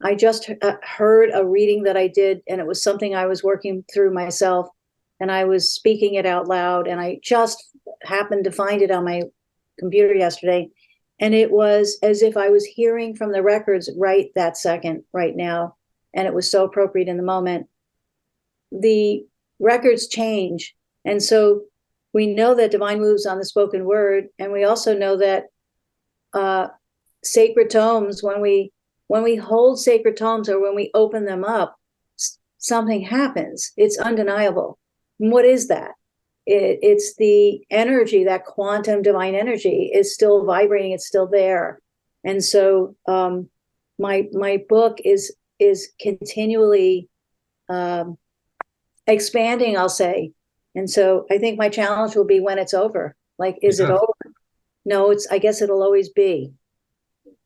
I just heard a reading that I did, and it was something I was working through myself, and I was speaking it out loud, and I just happened to find it on my computer yesterday, and it was as if I was hearing from the records right that second, right now, and it was so appropriate in the moment. The records change, and so we know that divine moves on the spoken word, and we also know that sacred tomes, when we hold sacred tomes or when we open them up, something happens. It's undeniable. And what is that? It's the energy, that quantum divine energy is still vibrating. It's still there. And so my book is continually expanding, I'll say. And so I think my challenge will be when it's over. Like, is it over? No, I guess it'll always be.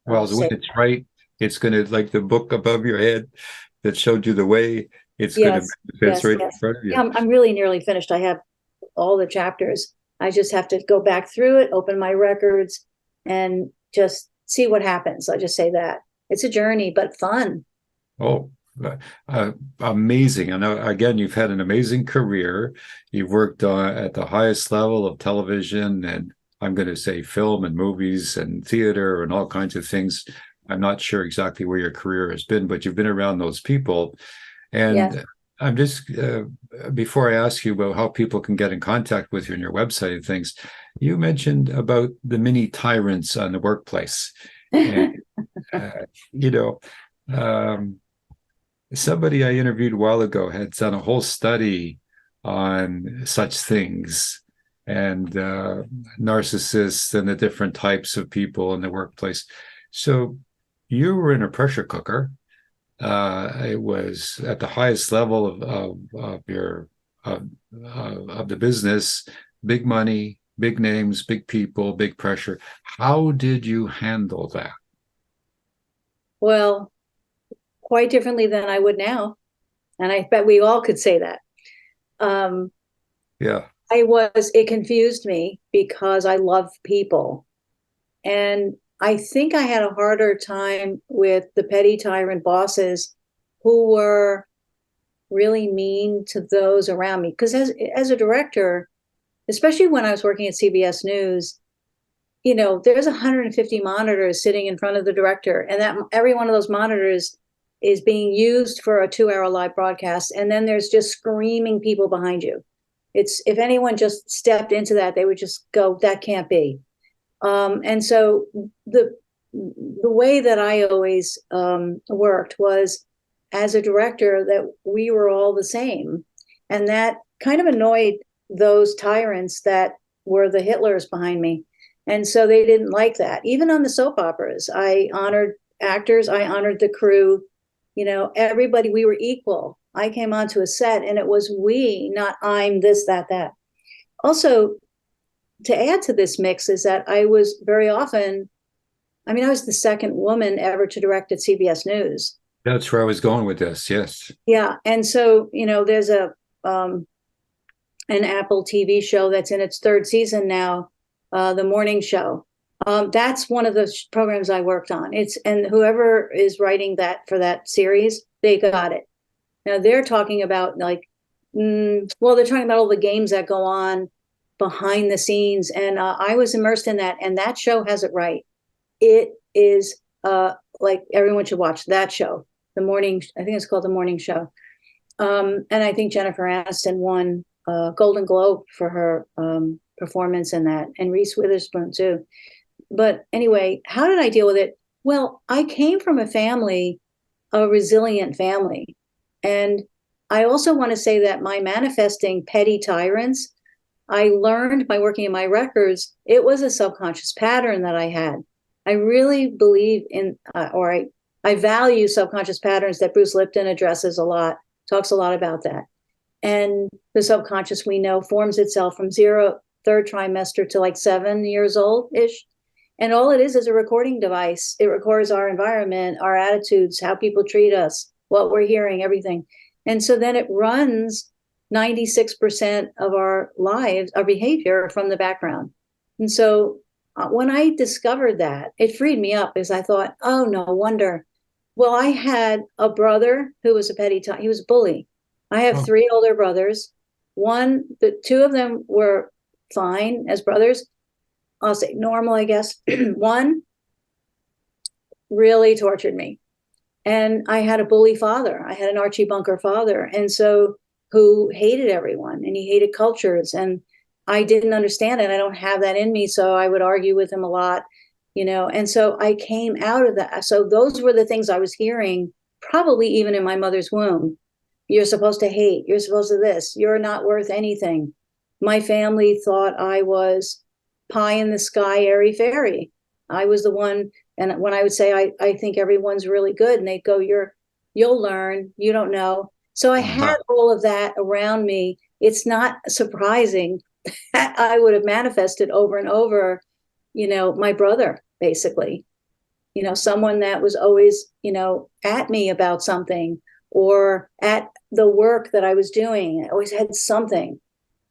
Well, when it's right, it's going to, like the book above your head that showed you the way, it's going to manifest right in front of you.
Yeah, I'm really nearly finished. I have all the chapters. I just have to go back through it, open my records, and just see what happens. I'll just say that. It's a journey, but fun.
Oh, amazing. And again, you've had an amazing career. You've worked at the highest level of television, and I'm going to say film and movies and theater and all kinds of things. I'm not sure exactly where your career has been, but you've been around those people. And I'm just, before I ask you about how people can get in contact with you and your website and things, you mentioned about the mini tyrants on the workplace. And, somebody I interviewed a while ago had done a whole study on such things and narcissists and the different types of people in the workplace. So you were in a pressure cooker. It was at the highest level of the business, big money, big names, big people, big pressure. How did you handle that?
Well, quite differently than I would now. And I bet we all could say that. It confused me because I love people. And I think I had a harder time with the petty tyrant bosses who were really mean to those around me. Because as a director, especially when I was working at CBS News, there's 150 monitors sitting in front of the director, and that every one of those monitors is being used for a 2-hour live broadcast. And then there's just screaming people behind you. If anyone just stepped into that, they would just go, that can't be. And so the way that I always worked was as a director that we were all the same. And that kind of annoyed those tyrants that were the Hitlers behind me. And so they didn't like that. Even on the soap operas, I honored actors, I honored the crew, everybody, we were equal. I came onto a set and it was we, not I'm this, that. Also, to add to this mix is that I was very often, I was the second woman ever to direct at CBS News.
That's where I was going with this. Yes.
Yeah. And so, there's an Apple TV show that's in its 3rd season now, The Morning Show. That's one of the programs I worked on. And whoever is writing that for that series, they got it. Now they're talking about they're talking about all the games that go on behind the scenes. And I was immersed in that, and that show has it right. It is like everyone should watch that show. I think it's called The Morning Show. And I think Jennifer Aniston won Golden Globe for her performance in that, and Reese Witherspoon too. But anyway, how did I deal with it? Well, I came from a resilient family. And I also want to say that my manifesting petty tyrants, I learned by working in my records, it was a subconscious pattern that I had. I really believe in, I value subconscious patterns that Bruce Lipton addresses a lot, talks a lot about that. And the subconscious, we know, forms itself from third trimester to like 7 years old ish. And all it is a recording device. It records our environment, our attitudes, how people treat us, what we're hearing, everything. And so then it runs 96% of our lives, our behavior from the background. And so when I discovered that, it freed me up because I thought, oh, no wonder. Well, I had a brother who was a he was a bully. I have 3 older brothers. The 2 of them were fine as brothers. I'll say normal, I guess. One really tortured me. And I had a bully father. I had an Archie Bunker father. And so who hated everyone and he hated cultures. And I didn't understand it. I don't have that in me. So I would argue with him a lot, and so I came out of that. So those were the things I was hearing, probably even in my mother's womb. You're supposed to hate. You're supposed to this. You're not worth anything. My family thought I was pie in the sky, airy fairy. I was the one. And when I would say, I think everyone's really good, and they'd go, you'll learn. You don't know. So I had all of that around me. It's not surprising that I would have manifested over and over, my brother, basically, someone that was always, at me about something or at the work that I was doing. I always had something.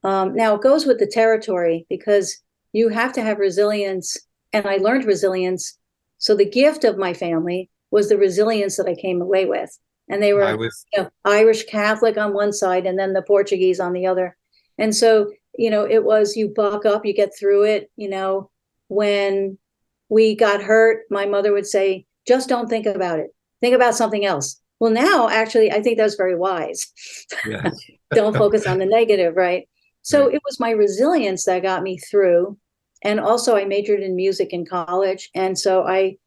Now it goes with the territory because you have to have resilience. And I learned resilience. So the gift of my family was the resilience that I came away with. And they were Irish Catholic on one side and then the Portuguese on the other. And so, it was you buck up, you get through it. When we got hurt, my mother would say, just don't think about it. Think about something else. Well, now, actually, I think that's very wise. Yeah. Don't focus on the negative, right? So It was my resilience that got me through. And also I majored in music in college. And so I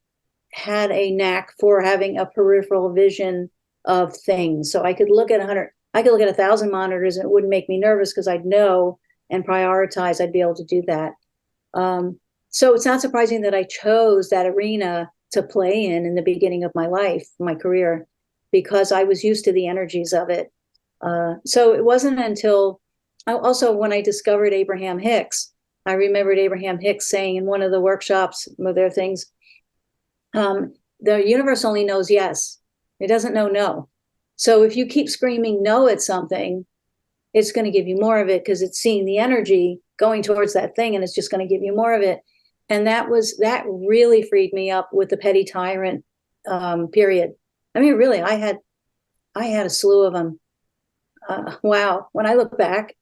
had a knack for having a peripheral vision of things. So I could look at 1,000 monitors and it wouldn't make me nervous because I'd know and prioritize. I'd be able to do that. So it's not surprising that I chose that arena to play in the beginning of my life, my career, because I was used to the energies of it. So it wasn't until when I discovered Abraham Hicks, I remembered Abraham Hicks saying in one of the workshops, of their things, the universe only knows yes. It doesn't know no. So if you keep screaming no at something, it's going to give you more of it because it's seeing the energy going towards that thing and it's just going to give you more of it. And that really freed me up with the petty tyrant period. I mean, really, I had a slew of them. Wow. When I look back,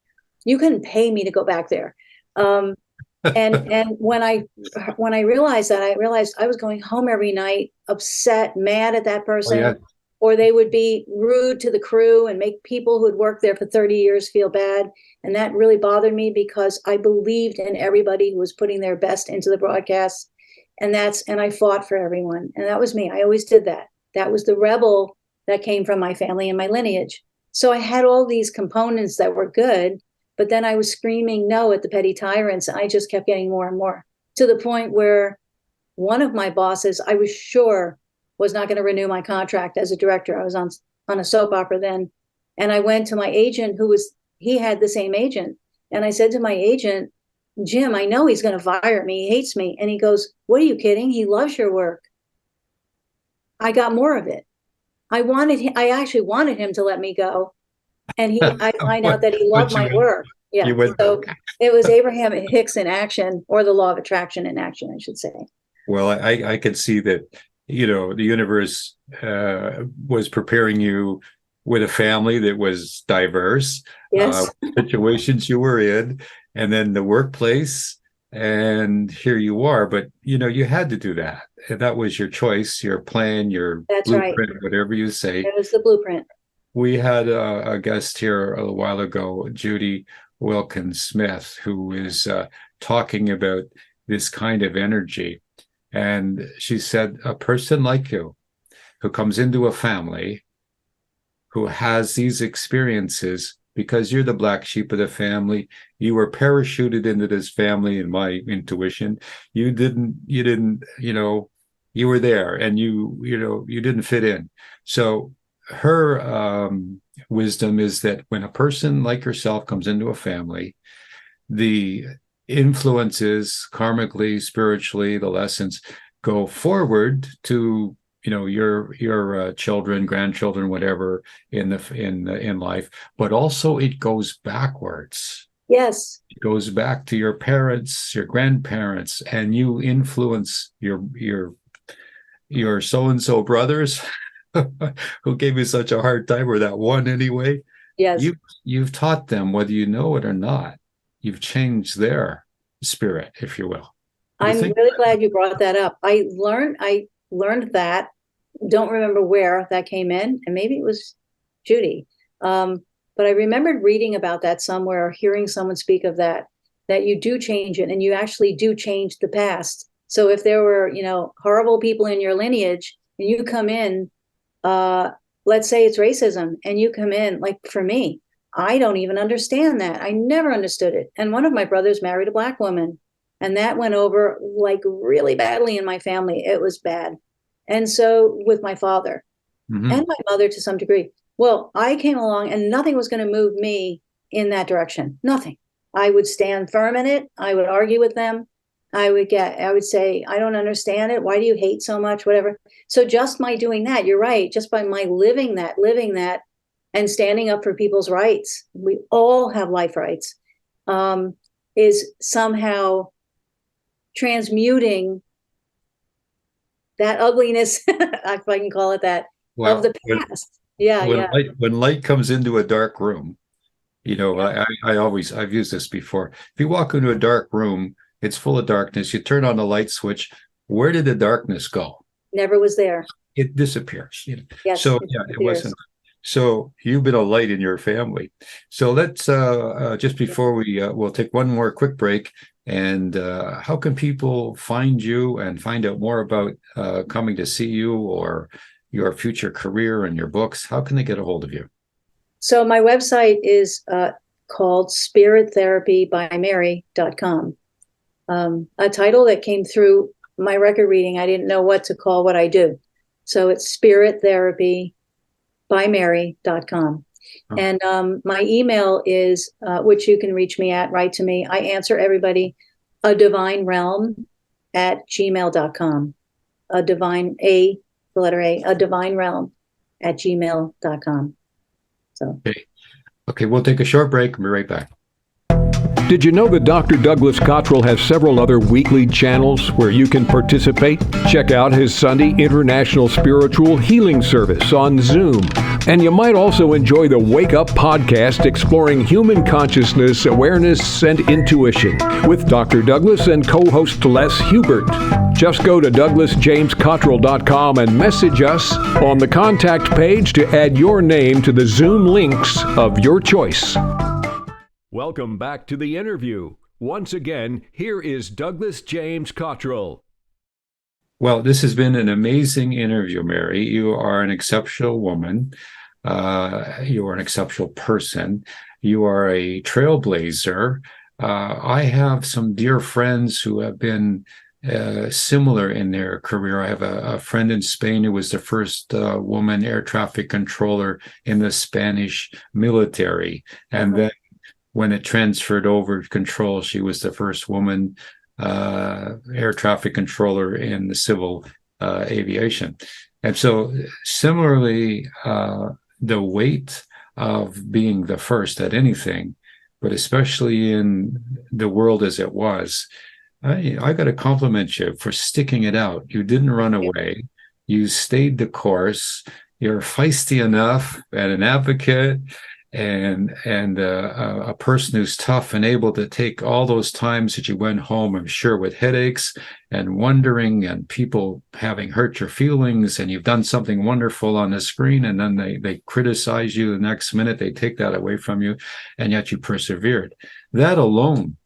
you couldn't pay me to go back there. And when I realized that, I realized I was going home every night, upset, mad at that person, or they would be rude to the crew and make people who had worked there for 30 years feel bad. And that really bothered me because I believed in everybody who was putting their best into the broadcast. And I fought for everyone. And that was me. I always did that. That was the rebel that came from my family and my lineage. So I had all these components that were good, but then I was screaming no at the petty tyrants. And I just kept getting more and more to the point where one of my bosses, I was sure was not going to renew my contract as a director. I was on a soap opera then. And I went to my agent he had the same agent. And I said to my agent, Jim, I know he's going to fire me. He hates me. And he goes, what are you kidding? He loves your work. I got more of it. I actually wanted him to let me go. And I find out that he loved my work. Yeah. So it was Abraham Hicks in action, or the law of attraction in action, I should say.
Well, I could see that, the universe was preparing you with a family that was diverse,
yes.
Situations you were in, and then the workplace, and here you are. But, you had to do that. And that was your choice, your plan, your
That's
blueprint,
right.
Whatever you say.
It was the blueprint.
We had a guest here a little while ago, Judy Wilkins Smith, who is talking about this kind of energy. And she said, a person like you who comes into a family who has these experiences, because you're the black sheep of the family, you were parachuted into this family, in my intuition. You didn't, you were there, and you didn't fit in. So her wisdom is that when a person like yourself comes into a family, the influences karmically, spiritually, the lessons go forward to your children, grandchildren, whatever in life, but also it goes backwards.
Yes.
It goes back to your parents, your grandparents, and you influence your so-and-so brothers who gave you such a hard time, or that one anyway.
Yes.
You've taught them, whether you know it or not. You've changed their spirit, if you will.
I'm really glad you brought that up. I learned that. Don't remember where that came in, and maybe it was Judy. But I remembered reading about that somewhere, or hearing someone speak of that you do change it, and you actually do change the past. So if there were, horrible people in your lineage, and you come in, let's say it's racism, and you come in, like for me, I don't even understand that. I never understood it. And one of my brothers married a Black woman, and that went over like really badly in my family. It was bad. And so with my father and my mother to some degree. Well, I came along and nothing was going to move me in that direction. Nothing. I would stand firm in it. I would argue with them. I would say, I don't understand it. Why do you hate so much? Whatever. So just my doing that, you're right. Just by my living that and standing up for people's rights. We all have life rights, is somehow transmuting that ugliness, if I can call it that, of the past.
When light comes into a dark room, I've used this before. If you walk into a dark room, it's full of darkness. You turn on the light switch. Where did the darkness go?
Never was there.
It disappears.
Yes,
so it wasn't. So you've been a light in your family. So let's just before we'll take one more quick break. And how can people find you and find out more about coming to see you or your future career and your books? How can they get a hold of you?
So my website is called spirittherapybymary.com. A title that came through my record reading. I didn't know what to call what I do. So it's spirittherapybymary.com. Oh. And my email is, which you can reach me at, write to me. I answer everybody, a divine realm at gmail.com. A divine realm at gmail.com. So.
Okay, we'll take a short break and be right back.
Did you know that Dr. Douglas Cottrell has several other weekly channels where you can participate? Check out his Sunday International Spiritual Healing Service on Zoom. And you might also enjoy the Wake Up podcast exploring human consciousness, awareness, and intuition with Dr. Douglas and co-host Les Hubert. Just go to DouglasJamesCottrell.com and message us on the contact page to add your name to the Zoom links of your choice. Welcome back to the interview. Once again, here is Douglas James Cottrell.
Well, this has been an amazing interview, Mary. You are an exceptional woman. You are an exceptional person. You are a trailblazer. I have some dear friends who have been similar in their career. I have a friend in Spain who was the first woman air traffic controller in the Spanish military. And then when it transferred over control, she was the first woman air traffic controller in the civil aviation. And so similarly, the weight of being the first at anything, but especially in the world as it was, I got to compliment you for sticking it out. You didn't run away. You stayed the course. You're feisty enough and an advocate and a person who's tough and able to take all those times that you went home, I'm sure, with headaches and wondering and people having hurt your feelings, and you've done something wonderful on the screen, and then they criticize you the next minute, they take that away from you, and yet you persevered. That alone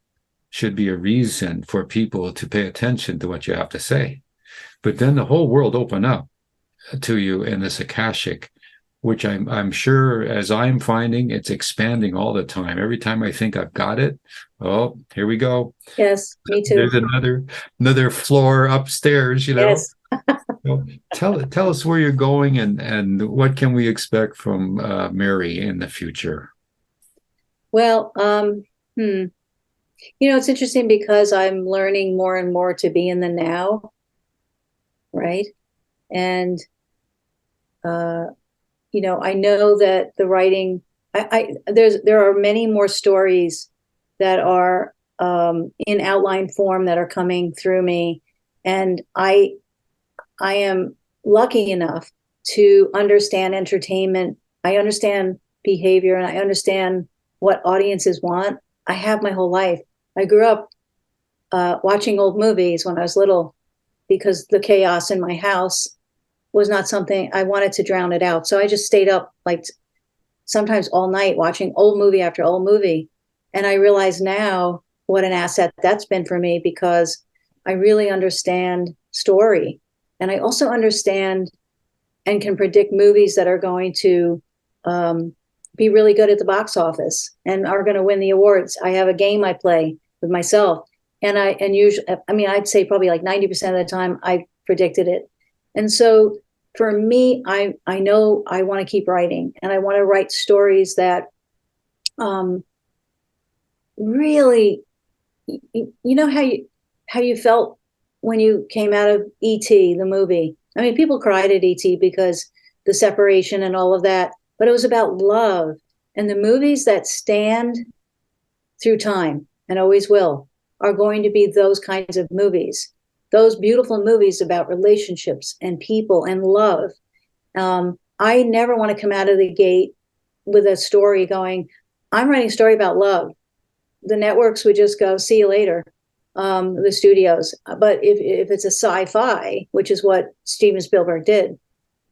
should be a reason for people to pay attention to what you have to say. But then the whole world opened up to you in this Akashic, which I'm sure, as I'm finding, it's expanding all the time. Every time I think I've got it, oh, here we go.
Yes, me too.
There's another floor upstairs,
Yes.
So tell us where you're going and what can we expect from Mary in the future.
Well, it's interesting because I'm learning more and more to be in the now, right? And I know that the writing, there are many more stories that are in outline form that are coming through me, and I am lucky enough to understand entertainment. I understand behavior, and I understand what audiences want. I have my whole life. I grew up watching old movies when I was little because the chaos in my house was not something I wanted to drown it out. So I just stayed up like sometimes all night watching old movie after old movie. And I realize now what an asset that's been for me because I really understand story. And I also understand and can predict movies that are going to be really good at the box office and are going to win the awards. I have a game I play with myself. And usually, I'd say probably like 90% of the time I predicted it. And so for me, I know I want to keep writing, and I want to write stories that really, how you felt when you came out of E.T., the movie. I mean, people cried at E.T. because the separation and all of that, but it was about love. And the movies that stand through time and always will are going to be those kinds of movies, those beautiful movies about relationships and people and love. I never want to come out of the gate with a story going, I'm writing a story about love. The networks would just go, see you later, the studios. But if it's a sci-fi, which is what Steven Spielberg did,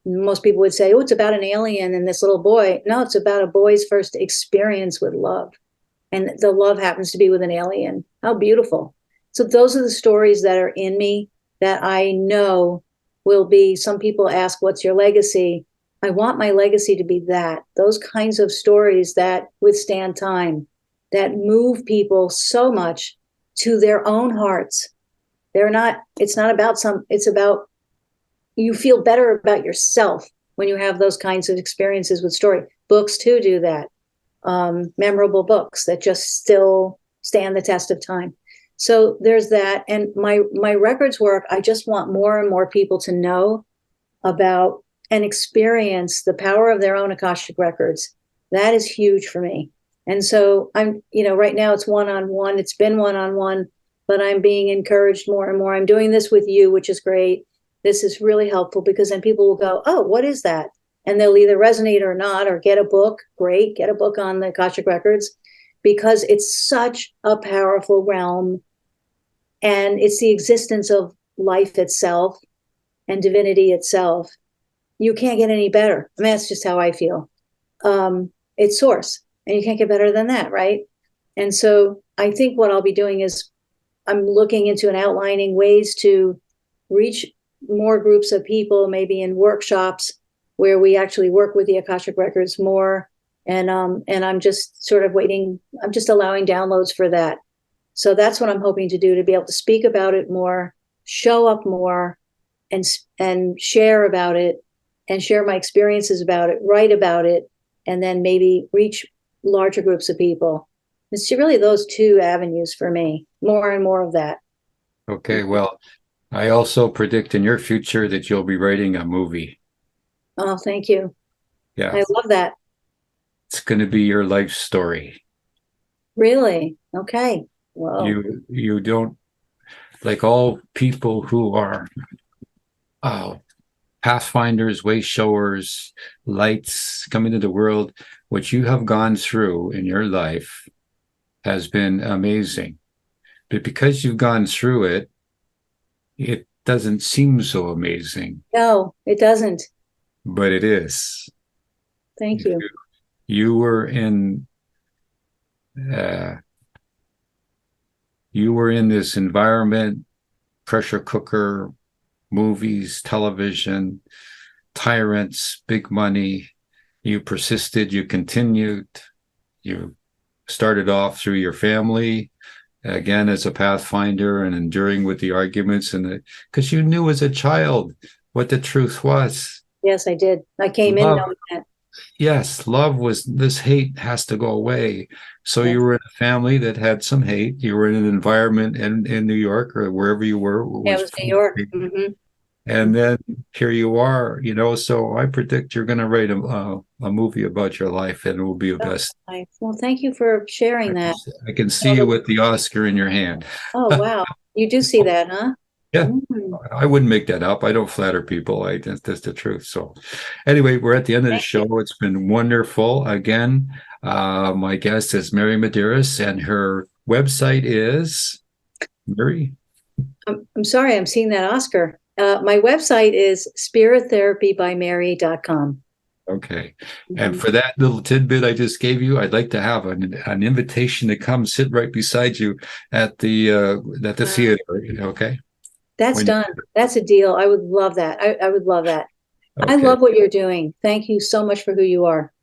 most people would say, oh, it's about an alien and this little boy. No, it's about a boy's first experience with love. And the love happens to be with an alien. How beautiful. So those are the stories that are in me that I know will be, some people ask, what's your legacy? I want my legacy to be that, those kinds of stories that withstand time, that move people so much to their own hearts. It's not about it's about, you feel better about yourself when you have those kinds of experiences with story. Books too do that. Memorable books that just still stand the test of time. So there's that. And my records work, I just want more and more people to know about and experience the power of their own Akashic records. That is huge for me. And so I'm, right now it's one-on-one. It's been one-on-one, but I'm being encouraged more and more. I'm doing this with you, which is great. This is really helpful because then people will go, oh, what is that? And they'll either resonate or not, or get a book. Great, get a book on the Akashic Records, because it's such a powerful realm. And it's the existence of life itself and divinity itself. You can't get any better. I mean, that's just how I feel. It's source, and you can't get better than that, right? And so I think what I'll be doing is I'm looking into and outlining ways to reach more groups of people, maybe in workshops where we actually work with the Akashic Records more. And I'm just sort of waiting. I'm just allowing downloads for that. So that's what I'm hoping to do, to be able to speak about it more, show up more, and share about it, and share my experiences about it, write about it, and then maybe reach larger groups of people. It's really those two avenues for me, more and more of that.
Okay, well, I also predict in your future that you'll be writing a movie.
Oh, thank you.
Yeah.
I love that.
It's going to be your life story.
Really? Okay. Well,
you don't, like all people who are pathfinders, way showers, lights coming into the world, what you have gone through in your life has been amazing. But because you've gone through it, it doesn't seem so amazing.
No, it doesn't.
But it is.
Thank you.
You were in this environment, pressure cooker, movies, television, tyrants, big money. You persisted, you continued, you started off through your family, again as a pathfinder, and enduring with the arguments, and because you knew as a child what the truth was.
Yes, I did. I came in
Love.
knowing that.
Yes, love was, this hate has to go away. So
Yeah.
you were in a family that had some hate. You were in an environment in New York or wherever you were.
Yeah, it was New York. Mm-hmm.
And then here you are, so I predict you're going to write a movie about your life, and it will be the best.
Well, thank you for sharing that.
I can see you with the Oscar in your hand.
Oh, wow. You do see that, huh?
Yeah,
Mm.
I wouldn't make that up. I don't flatter people. That's the truth. So anyway, we're at the end of the show. It's been wonderful. Again, my guest is Mary Madeiras, and her website is Mary.
I'm sorry, I'm seeing that Oscar. My website is spirittherapybymary.com.
Okay. And for that little tidbit I just gave you, I'd like to have an invitation to come sit right beside you at the theater. Okay.
That's done. That's a deal. I would love that. I would love that.
Okay.
I love what you're doing. Thank you so much for who you are.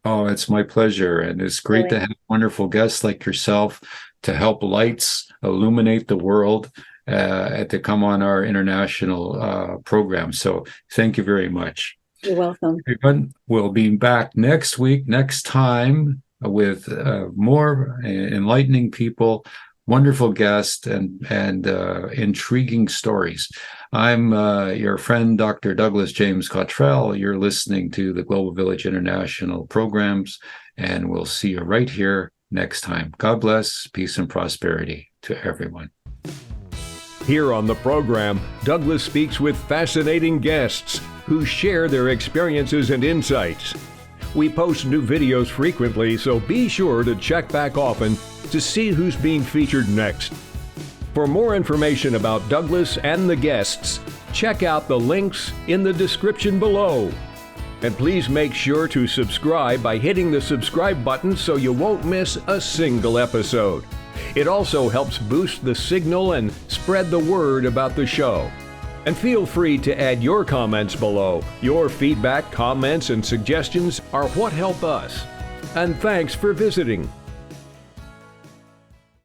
Oh, it's my pleasure. And it's great to have wonderful guests like yourself to help lights illuminate the world to come on our international program. So thank you very much.
You're welcome.
Everyone, we'll be back next week, next time, with more enlightening people, wonderful guests, and intriguing stories. I'm your friend, Dr. Douglas James Cottrell. You're listening to the Global Village International programs, and we'll see you right here next time. God bless, peace, and prosperity to everyone.
Here on the program, Douglas speaks with fascinating guests who share their experiences and insights. We post new videos frequently, so be sure to check back often to see who's being featured next. For more information about Douglas and the guests, check out the links in the description below. And please make sure to subscribe by hitting the subscribe button so you won't miss a single episode. It also helps boost the signal and spread the word about the show. And feel free to add your comments below. Your feedback, comments, and suggestions are what help us. And thanks for visiting.